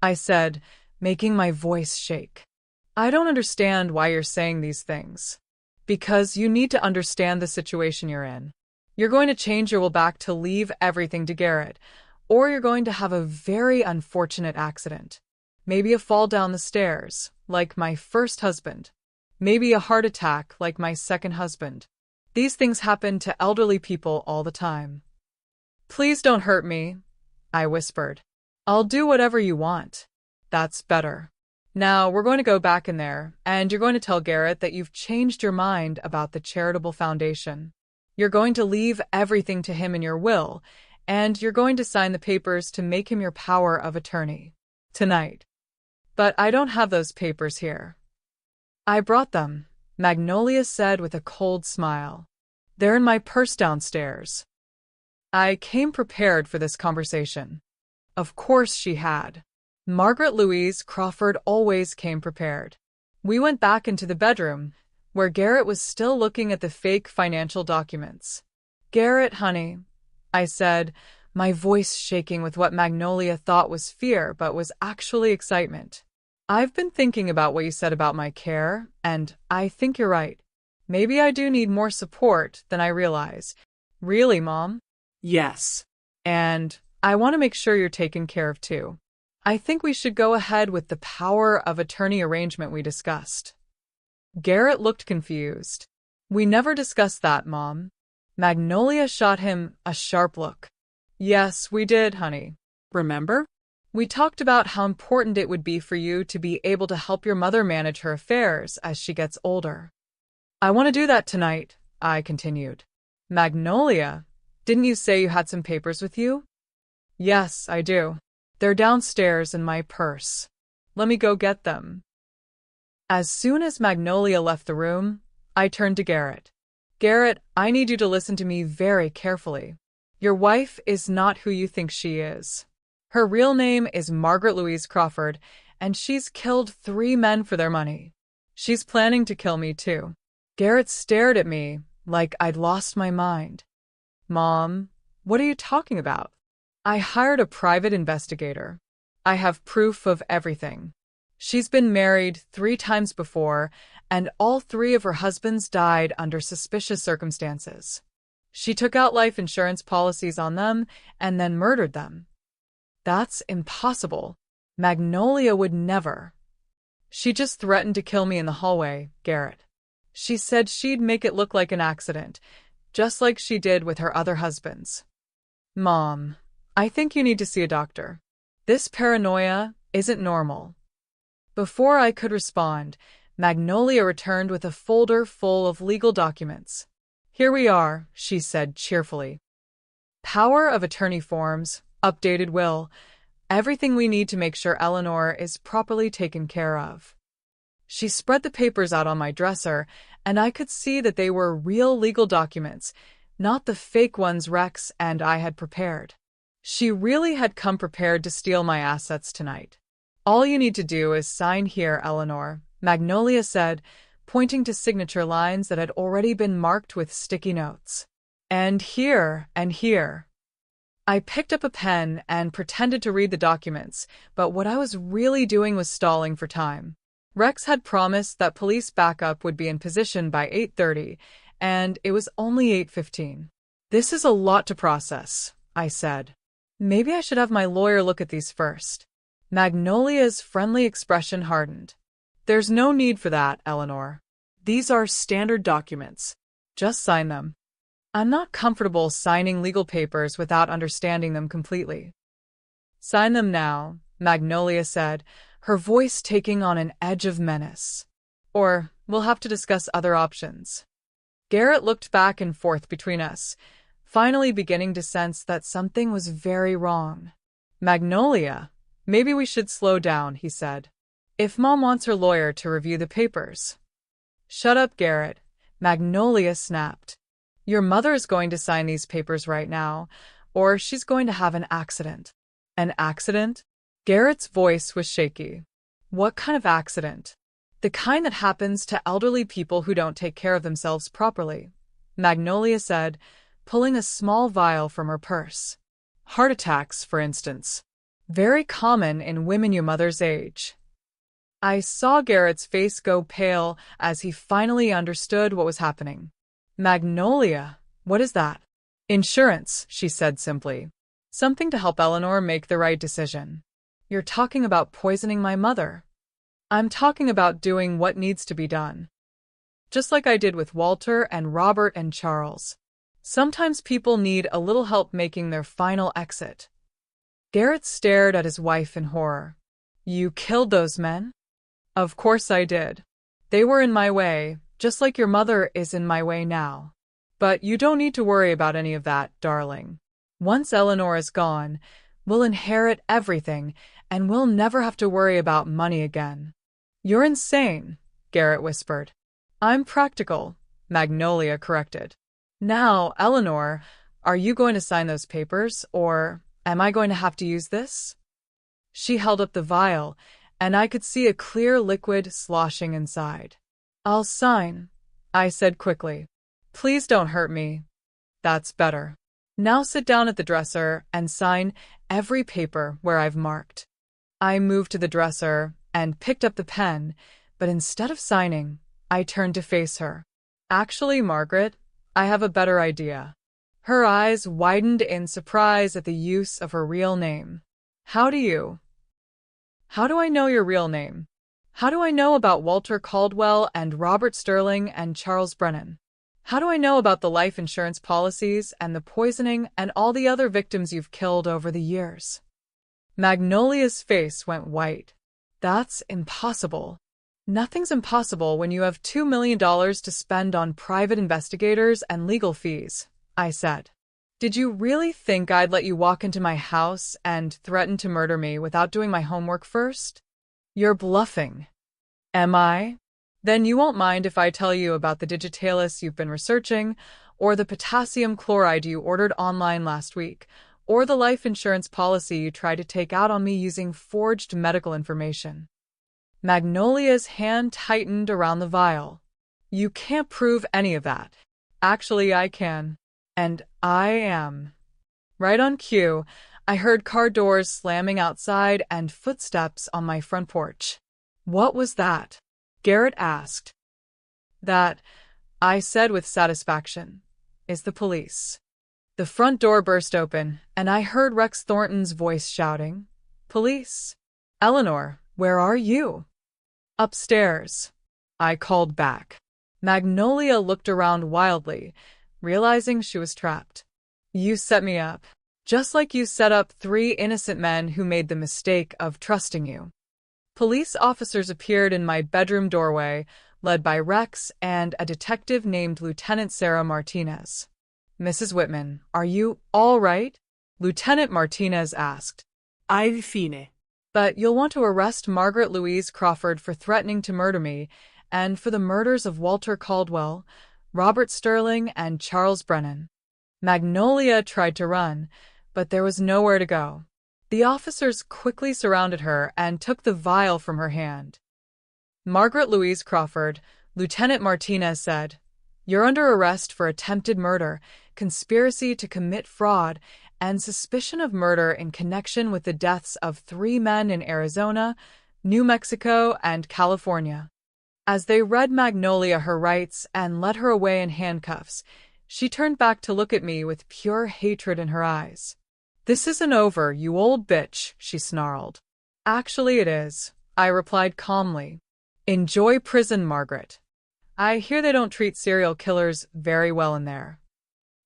I said, making my voice shake. I don't understand why you're saying these things. Because you need to understand the situation you're in. You're going to change your will back to leave everything to Garrett, or you're going to have a very unfortunate accident. Maybe a fall down the stairs, like my first husband. Maybe a heart attack, like my second husband. These things happen to elderly people all the time. Please don't hurt me, I whispered. I'll do whatever you want. That's better. Now we're going to go back in there, and you're going to tell Garrett that you've changed your mind about the charitable foundation. You're going to leave everything to him in your will, and you're going to sign the papers to make him your power of attorney. Tonight. But I don't have those papers here. I brought them, Magnolia said with a cold smile. They're in my purse downstairs. I came prepared for this conversation. Of course she had. Margaret Louise Crawford always came prepared. We went back into the bedroom, where Garrett was still looking at the fake financial documents. Garrett, honey, I said, my voice shaking with what Magnolia thought was fear but was actually excitement. I've been thinking about what you said about my care, and I think you're right. Maybe I do need more support than I realize. Really, Mom? Yes. And I want to make sure you're taken care of too. I think we should go ahead with the power of attorney arrangement we discussed. Garrett looked confused. We never discussed that, Mom. Magnolia shot him a sharp look. Yes, we did, honey. Remember? We talked about how important it would be for you to be able to help your mother manage her affairs as she gets older. I want to do that tonight, I continued. Magnolia, didn't you say you had some papers with you? Yes, I do. They're downstairs in my purse. Let me go get them. As soon as Magnolia left the room, I turned to Garrett. Garrett, I need you to listen to me very carefully. Your wife is not who you think she is. Her real name is Margaret Louise Crawford, and she's killed 3 men for their money. She's planning to kill me too. Garrett stared at me like I'd lost my mind. Mom, what are you talking about? I hired a private investigator. I have proof of everything. She's been married 3 times before, and all 3 of her husbands died under suspicious circumstances. She took out life insurance policies on them and then murdered them. That's impossible. Magnolia would never. She just threatened to kill me in the hallway, Garrett. She said she'd make it look like an accident, just like she did with her other husbands. Mom, I think you need to see a doctor. This paranoia isn't normal. Before I could respond, Magnolia returned with a folder full of legal documents. Here we are, she said cheerfully. Power of attorney forms, updated will, everything we need to make sure Eleanor is properly taken care of. She spread the papers out on my dresser, and I could see that they were real legal documents, not the fake ones Rex and I had prepared. She really had come prepared to steal my assets tonight. All you need to do is sign here, Eleanor, Magnolia said, pointing to signature lines that had already been marked with sticky notes. And here, and here. I picked up a pen and pretended to read the documents, but what I was really doing was stalling for time. Rex had promised that police backup would be in position by 8:30, and it was only 8:15. This is a lot to process, I said. Maybe I should have my lawyer look at these first. Magnolia's friendly expression hardened. There's no need for that, Eleanor. These are standard documents. Just sign them. I'm not comfortable signing legal papers without understanding them completely. Sign them now, Magnolia said, her voice taking on an edge of menace. Or we'll have to discuss other options. Garrett looked back and forth between us, finally beginning to sense that something was very wrong. Magnolia, maybe we should slow down, he said. If Mom wants her lawyer to review the papers. Shut up, Garrett, Magnolia snapped. Your mother is going to sign these papers right now, or she's going to have an accident. An accident? Garrett's voice was shaky. What kind of accident? The kind that happens to elderly people who don't take care of themselves properly, Magnolia said, pulling a small vial from her purse. Heart attacks, for instance. Very common in women your mother's age. I saw Garrett's face go pale as he finally understood what was happening. Magnolia, what is that? Insurance, she said simply. Something to help Eleanor make the right decision. You're talking about poisoning my mother. I'm talking about doing what needs to be done. Just like I did with Walter and Robert and Charles. Sometimes people need a little help making their final exit. Garrett stared at his wife in horror. You killed those men? Of course I did. They were in my way, just like your mother is in my way now. But you don't need to worry about any of that, darling. Once Eleanor is gone, we'll inherit everything, and we'll never have to worry about money again. You're insane, Garrett whispered. I'm practical, Magnolia corrected. Now, Eleanor, are you going to sign those papers, or am I going to have to use this? She held up the vial, and I could see a clear liquid sloshing inside. I'll sign, I said quickly. Please don't hurt me. That's better. Now sit down at the dresser and sign every paper where I've marked. I moved to the dresser and picked up the pen, but instead of signing, I turned to face her. Actually, Margaret, I have a better idea. Her eyes widened in surprise at the use of her real name. How do I know your real name? How do I know about Walter Caldwell and Robert Sterling and Charles Brennan? How do I know about the life insurance policies and the poisoning and all the other victims you've killed over the years? Magnolia's face went white. That's impossible. Nothing's impossible when you have $2 million to spend on private investigators and legal fees, I said. Did you really think I'd let you walk into my house and threaten to murder me without doing my homework first? You're bluffing. Am I? Then you won't mind if I tell you about the digitalis you've been researching, or the potassium chloride you ordered online last week, or the life insurance policy you tried to take out on me using forged medical information. Magnolia's hand tightened around the vial. You can't prove any of that. Actually, I can. And I am. Right on cue, I heard car doors slamming outside and footsteps on my front porch. What was that? Garrett asked. That, I said with satisfaction, is the police. The front door burst open, and I heard Rex Thornton's voice shouting, Police! Eleanor, where are you? Upstairs, I called back. Magnolia looked around wildly, realizing she was trapped. You set me up, just like you set up 3 innocent men who made the mistake of trusting you. Police officers appeared in my bedroom doorway, led by Rex and a detective named Lieutenant Sarah Martinez. Mrs. Whitman, are you all right? Lieutenant Martinez asked. I've fine. But you'll want to arrest Margaret Louise Crawford for threatening to murder me, and for the murders of Walter Caldwell, Robert Sterling, and Charles Brennan. Magnolia tried to run, but there was nowhere to go. The officers quickly surrounded her and took the vial from her hand. Margaret Louise Crawford, Lieutenant Martinez said, You're under arrest for attempted murder, conspiracy to commit fraud, and suspicion of murder in connection with the deaths of 3 men in Arizona, New Mexico, and California. As they read Magnolia her rights and led her away in handcuffs, she turned back to look at me with pure hatred in her eyes. This isn't over, you old bitch, she snarled. Actually it is, I replied calmly. Enjoy prison, Margaret. I hear they don't treat serial killers very well in there.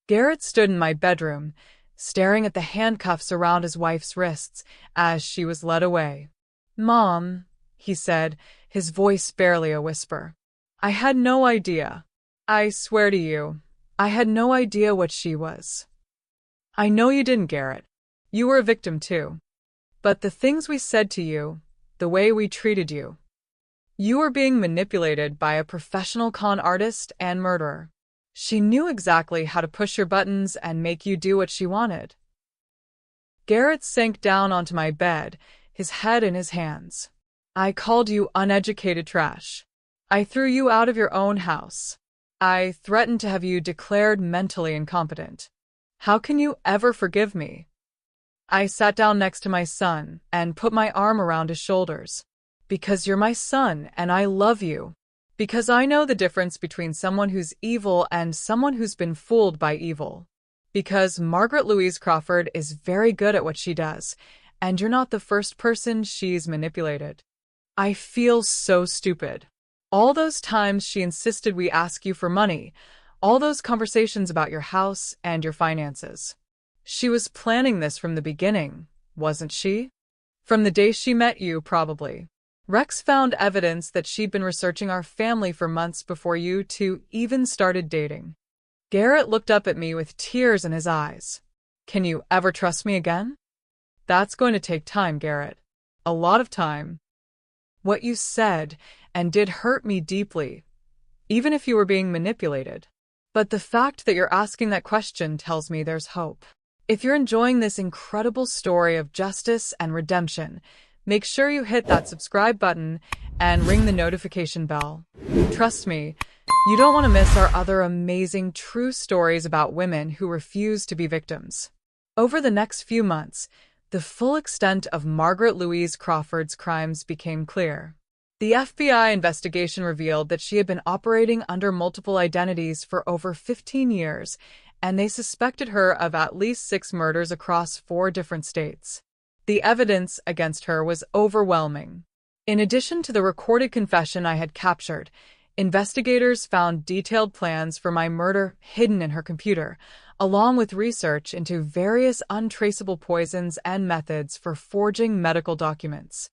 Garrett stood in my bedroom, staring at the handcuffs around his wife's wrists as she was led away. Mom, he said, his voice barely a whisper. I had no idea. I swear to you, I had no idea what she was. I know you didn't, Garrett. You were a victim too. But the things we said to you, the way we treated you. You were being manipulated by a professional con artist and murderer. She knew exactly how to push your buttons and make you do what she wanted. Garrett sank down onto my bed, his head in his hands. I called you uneducated trash. I threw you out of your own house. I threatened to have you declared mentally incompetent. How can you ever forgive me? I sat down next to my son and put my arm around his shoulders. Because you're my son and I love you. Because I know the difference between someone who's evil and someone who's been fooled by evil. Because Margaret Louise Crawford is very good at what she does, and you're not the first person she's manipulated. I feel so stupid. All those times she insisted we ask you for money, all those conversations about your house and your finances. She was planning this from the beginning, wasn't she? From the day she met you, probably. Rex found evidence that she'd been researching our family for months before you two even started dating. Garrett looked up at me with tears in his eyes. Can you ever trust me again? That's going to take time, Garrett. A lot of time. What you said and did hurt me deeply, even if you were being manipulated. But the fact that you're asking that question tells me there's hope. If you're enjoying this incredible story of justice and redemption, make sure you hit that subscribe button and ring the notification bell. Trust me, you don't want to miss our other amazing true stories about women who refuse to be victims. Over the next few months, the full extent of Margaret Louise Crawford's crimes became clear. The FBI investigation revealed that she had been operating under multiple identities for over 15 years, and they suspected her of at least 6 murders across 4 different states. The evidence against her was overwhelming. In addition to the recorded confession I had captured, investigators found detailed plans for my murder hidden in her computer, along with research into various untraceable poisons and methods for forging medical documents.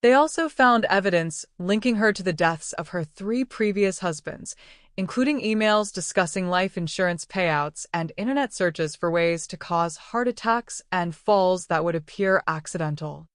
They also found evidence linking her to the deaths of her 3 previous husbands, including emails discussing life insurance payouts and internet searches for ways to cause heart attacks and falls that would appear accidental.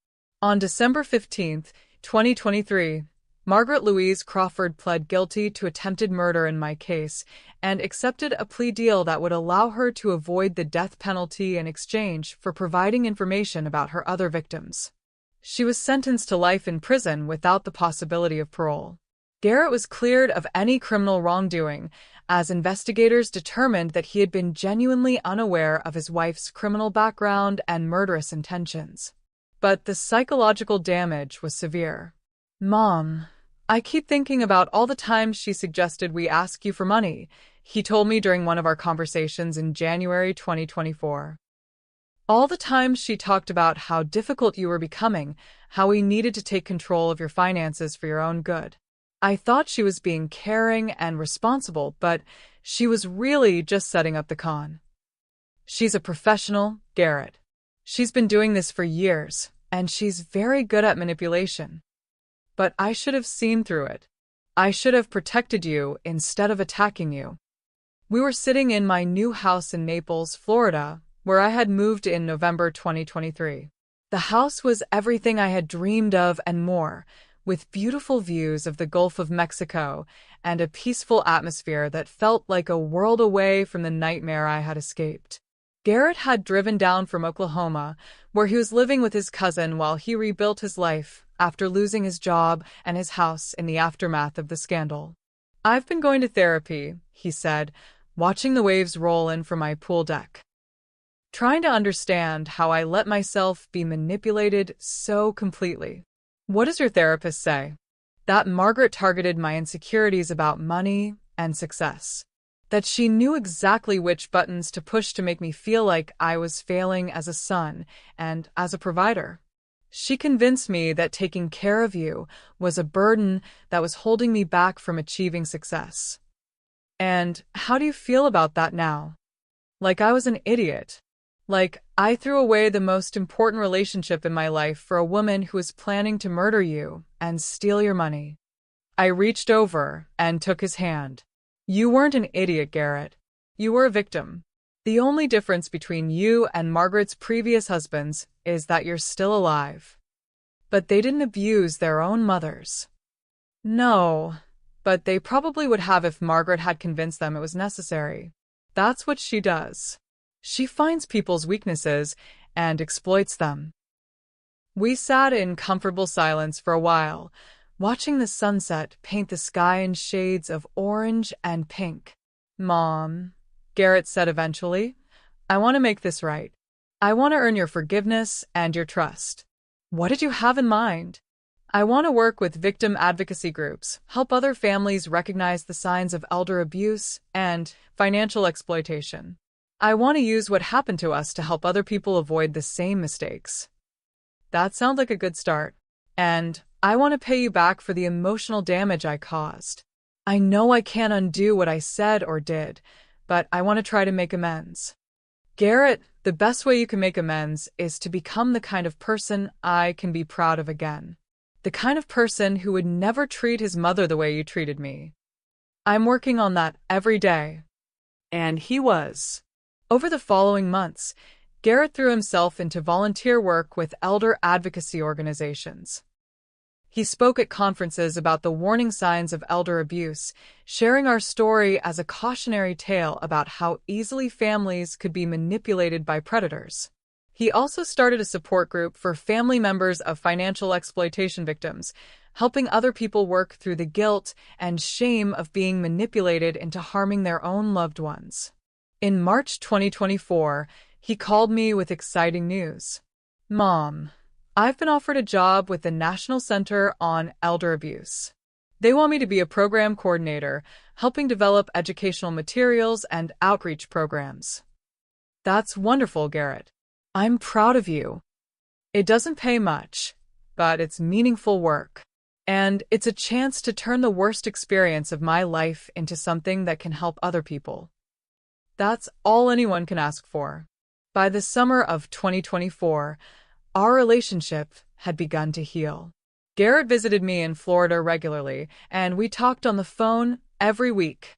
On December 15, 2023, Margaret Louise Crawford pled guilty to attempted murder in my case and accepted a plea deal that would allow her to avoid the death penalty in exchange for providing information about her other victims. She was sentenced to life in prison without the possibility of parole. Garrett was cleared of any criminal wrongdoing, as investigators determined that he had been genuinely unaware of his wife's criminal background and murderous intentions. But the psychological damage was severe. Mom, I keep thinking about all the times she suggested we ask you for money, he told me during one of our conversations in January 2024. All the times she talked about how difficult you were becoming, how we needed to take control of your finances for your own good. I thought she was being caring and responsible, but she was really just setting up the con. She's a professional, Garrett. She's been doing this for years, and she's very good at manipulation. But I should have seen through it. I should have protected you instead of attacking you. We were sitting in my new house in Naples, Florida, where I had moved in November 2023. The house was everything I had dreamed of and more, with beautiful views of the Gulf of Mexico and a peaceful atmosphere that felt like a world away from the nightmare I had escaped. Garrett had driven down from Oklahoma, where he was living with his cousin while he rebuilt his life after losing his job and his house in the aftermath of the scandal. I've been going to therapy, he said, watching the waves roll in from my pool deck. Trying to understand how I let myself be manipulated so completely. What does your therapist say? That Margaret targeted my insecurities about money and success. That she knew exactly which buttons to push to make me feel like I was failing as a son and as a provider. She convinced me that taking care of you was a burden that was holding me back from achieving success. And how do you feel about that now? Like I was an idiot. Like, I threw away the most important relationship in my life for a woman who was planning to murder you and steal your money. I reached over and took his hand. You weren't an idiot, Garrett. You were a victim. The only difference between you and Margaret's previous husbands is that you're still alive. But they didn't abuse their own mothers. No, but they probably would have if Margaret had convinced them it was necessary. That's what she does. She finds people's weaknesses and exploits them. We sat in comfortable silence for a while, watching the sunset paint the sky in shades of orange and pink. Mom, Garrett said eventually, I want to make this right. I want to earn your forgiveness and your trust. What did you have in mind? I want to work with victim advocacy groups, help other families recognize the signs of elder abuse and financial exploitation. I want to use what happened to us to help other people avoid the same mistakes. That sounds like a good start. And I want to pay you back for the emotional damage I caused. I know I can't undo what I said or did, but I want to try to make amends. Garrett, the best way you can make amends is to become the kind of person I can be proud of again. The kind of person who would never treat his mother the way you treated me. I'm working on that every day. And he was. Over the following months, Garrett threw himself into volunteer work with elder advocacy organizations. He spoke at conferences about the warning signs of elder abuse, sharing our story as a cautionary tale about how easily families could be manipulated by predators. He also started a support group for family members of financial exploitation victims, helping other people work through the guilt and shame of being manipulated into harming their own loved ones. In March 2024, he called me with exciting news. Mom, I've been offered a job with the National Center on Elder Abuse. They want me to be a program coordinator, helping develop educational materials and outreach programs. That's wonderful, Garrett. I'm proud of you. It doesn't pay much, but it's meaningful work. And it's a chance to turn the worst experience of my life into something that can help other people. That's all anyone can ask for. By the summer of 2024, our relationship had begun to heal. Garrett visited me in Florida regularly, and we talked on the phone every week.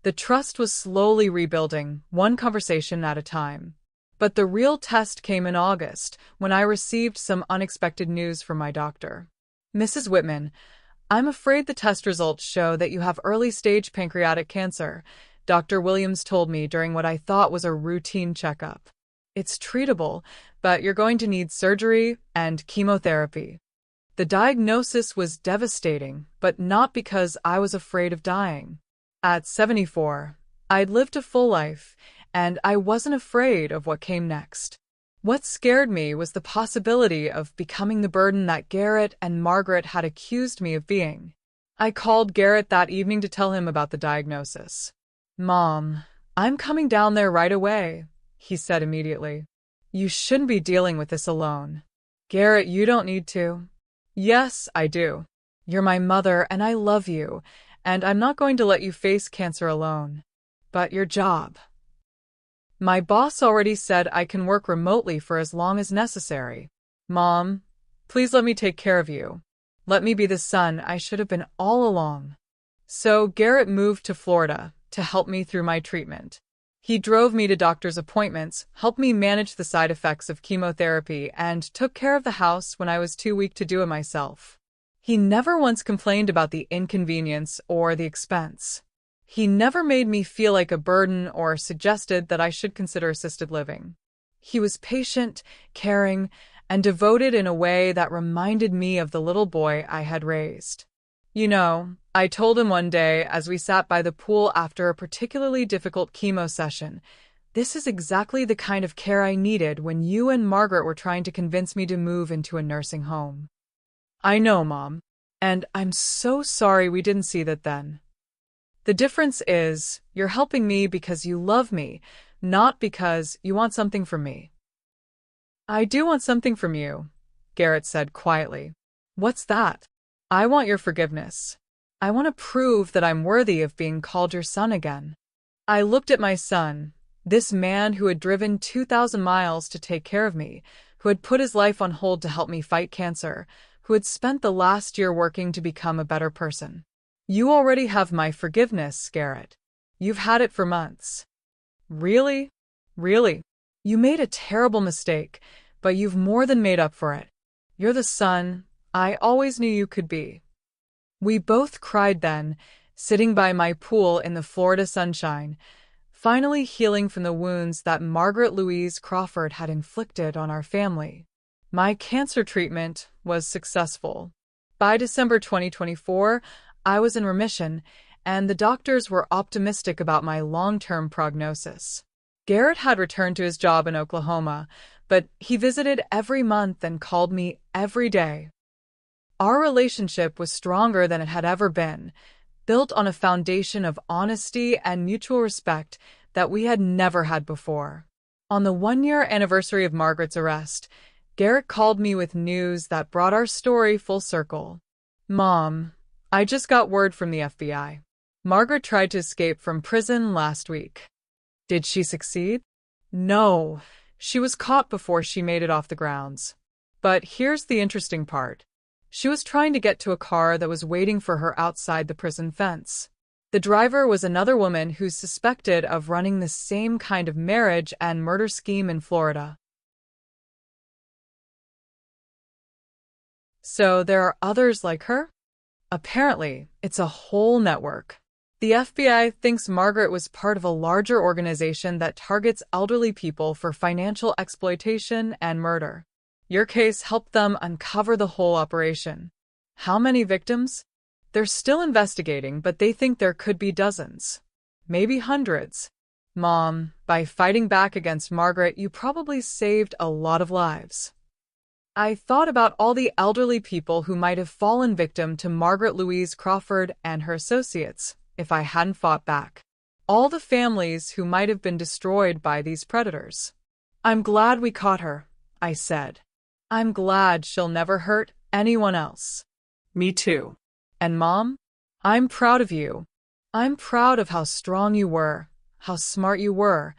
The trust was slowly rebuilding, one conversation at a time. But the real test came in August, when I received some unexpected news from my doctor. Mrs. Whitman, I'm afraid the test results show that you have early-stage pancreatic cancer, Dr. Williams told me during what I thought was a routine checkup. It's treatable, but you're going to need surgery and chemotherapy. The diagnosis was devastating, but not because I was afraid of dying. At 74, I'd lived a full life, and I wasn't afraid of what came next. What scared me was the possibility of becoming the burden that Garrett and Margaret had accused me of being. I called Garrett that evening to tell him about the diagnosis. Mom, I'm coming down there right away, he said immediately. You shouldn't be dealing with this alone. Garrett, you don't need to. Yes, I do. You're my mother and I love you, and I'm not going to let you face cancer alone. But your job. My boss already said I can work remotely for as long as necessary. Mom, please let me take care of you. Let me be the son I should have been all along. So Garrett moved to Florida to help me through my treatment. He drove me to doctor's appointments, helped me manage the side effects of chemotherapy, and took care of the house when I was too weak to do it myself. He never once complained about the inconvenience or the expense. He never made me feel like a burden or suggested that I should consider assisted living. He was patient, caring, and devoted in a way that reminded me of the little boy I had raised. You know, I told him one day as we sat by the pool after a particularly difficult chemo session, this is exactly the kind of care I needed when you and Margaret were trying to convince me to move into a nursing home. I know, Mom, and I'm so sorry we didn't see that then. The difference is, you're helping me because you love me, not because you want something from me. I do want something from you, Garrett said quietly. What's that? I want your forgiveness. I want to prove that I'm worthy of being called your son again. I looked at my son, this man who had driven 2,000 miles to take care of me, who had put his life on hold to help me fight cancer, who had spent the last year working to become a better person. You already have my forgiveness, Garrett. You've had it for months. Really? Really? You made a terrible mistake, but you've more than made up for it. You're the son I always knew you could be. We both cried then, sitting by my pool in the Florida sunshine, finally healing from the wounds that Margaret Louise Crawford had inflicted on our family. My cancer treatment was successful. By December 2024, I was in remission, and the doctors were optimistic about my long-term prognosis. Garrett had returned to his job in Oklahoma, but he visited every month and called me every day. Our relationship was stronger than it had ever been, built on a foundation of honesty and mutual respect that we had never had before. On the one-year anniversary of Margaret's arrest, Garrett called me with news that brought our story full circle. "Mom, I just got word from the FBI. Margaret tried to escape from prison last week." "Did she succeed?" "No, she was caught before she made it off the grounds. But here's the interesting part. She was trying to get to a car that was waiting for her outside the prison fence. The driver was another woman who's suspected of running the same kind of marriage and murder scheme in Florida." "So there are others like her?" "Apparently, it's a whole network. The FBI thinks Margaret was part of a larger organization that targets elderly people for financial exploitation and murder. Your case helped them uncover the whole operation." "How many victims?" "They're still investigating, but they think there could be dozens. Maybe hundreds." "Mom, by fighting back against Margaret, you probably saved a lot of lives." I thought about all the elderly people who might have fallen victim to Margaret Louise Crawford and her associates if I hadn't fought back. All the families who might have been destroyed by these predators. "I'm glad we caught her," I said. "I'm glad she'll never hurt anyone else." Me too. "And Mom, I'm proud of you. I'm proud of how strong you were, how smart you were,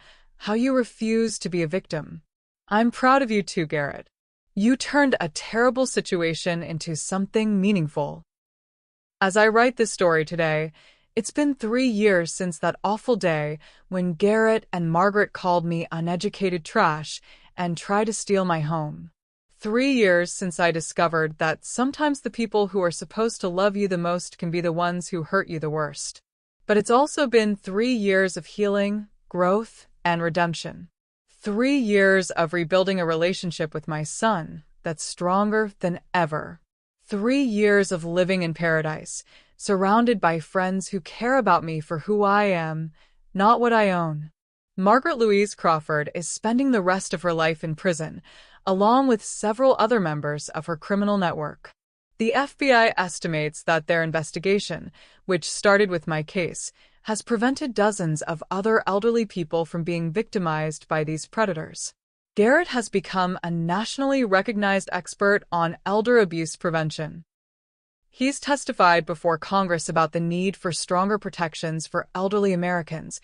how you refused to be a victim. I'm proud of you too, Garrett. You turned a terrible situation into something meaningful." As I write this story today, it's been 3 years since that awful day when Garrett and Margaret called me uneducated trash and tried to steal my home. 3 years since I discovered that sometimes the people who are supposed to love you the most can be the ones who hurt you the worst. But it's also been 3 years of healing, growth, and redemption. 3 years of rebuilding a relationship with my son that's stronger than ever. 3 years of living in paradise, surrounded by friends who care about me for who I am, not what I own. Margaret Louise Crawford is spending the rest of her life in prison, along with several other members of her criminal network. The FBI estimates that their investigation, which started with my case, has prevented dozens of other elderly people from being victimized by these predators. Garrett has become a nationally recognized expert on elder abuse prevention. He's testified before Congress about the need for stronger protections for elderly Americans,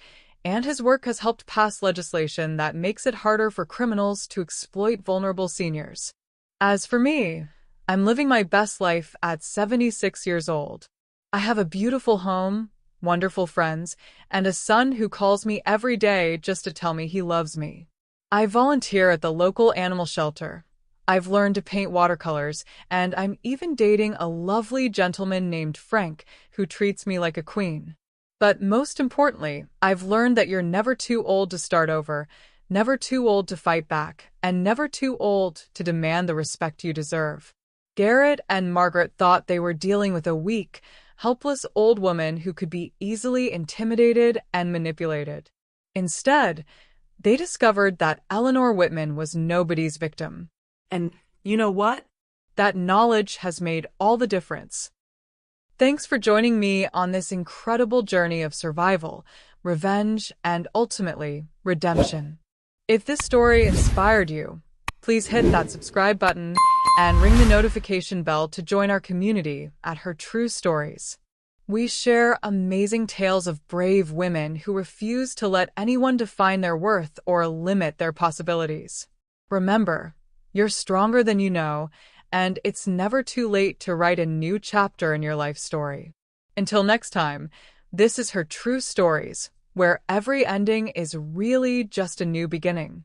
and his work has helped pass legislation that makes it harder for criminals to exploit vulnerable seniors. As for me, I'm living my best life at 76 years old. I have a beautiful home, wonderful friends, and a son who calls me every day just to tell me he loves me. I volunteer at the local animal shelter. I've learned to paint watercolors, and I'm even dating a lovely gentleman named Frank who treats me like a queen. But most importantly, I've learned that you're never too old to start over, never too old to fight back, and never too old to demand the respect you deserve. Garrett and Margaret thought they were dealing with a weak, helpless old woman who could be easily intimidated and manipulated. Instead, they discovered that Eleanor Whitman was nobody's victim. And you know what? That knowledge has made all the difference. Thanks for joining me on this incredible journey of survival, revenge, and ultimately, redemption. If this story inspired you, please hit that subscribe button and ring the notification bell to join our community at Her True Stories. We share amazing tales of brave women who refuse to let anyone define their worth or limit their possibilities. Remember, you're stronger than you know, and it's never too late to write a new chapter in your life story. Until next time, this is Her True Stories, where every ending is really just a new beginning.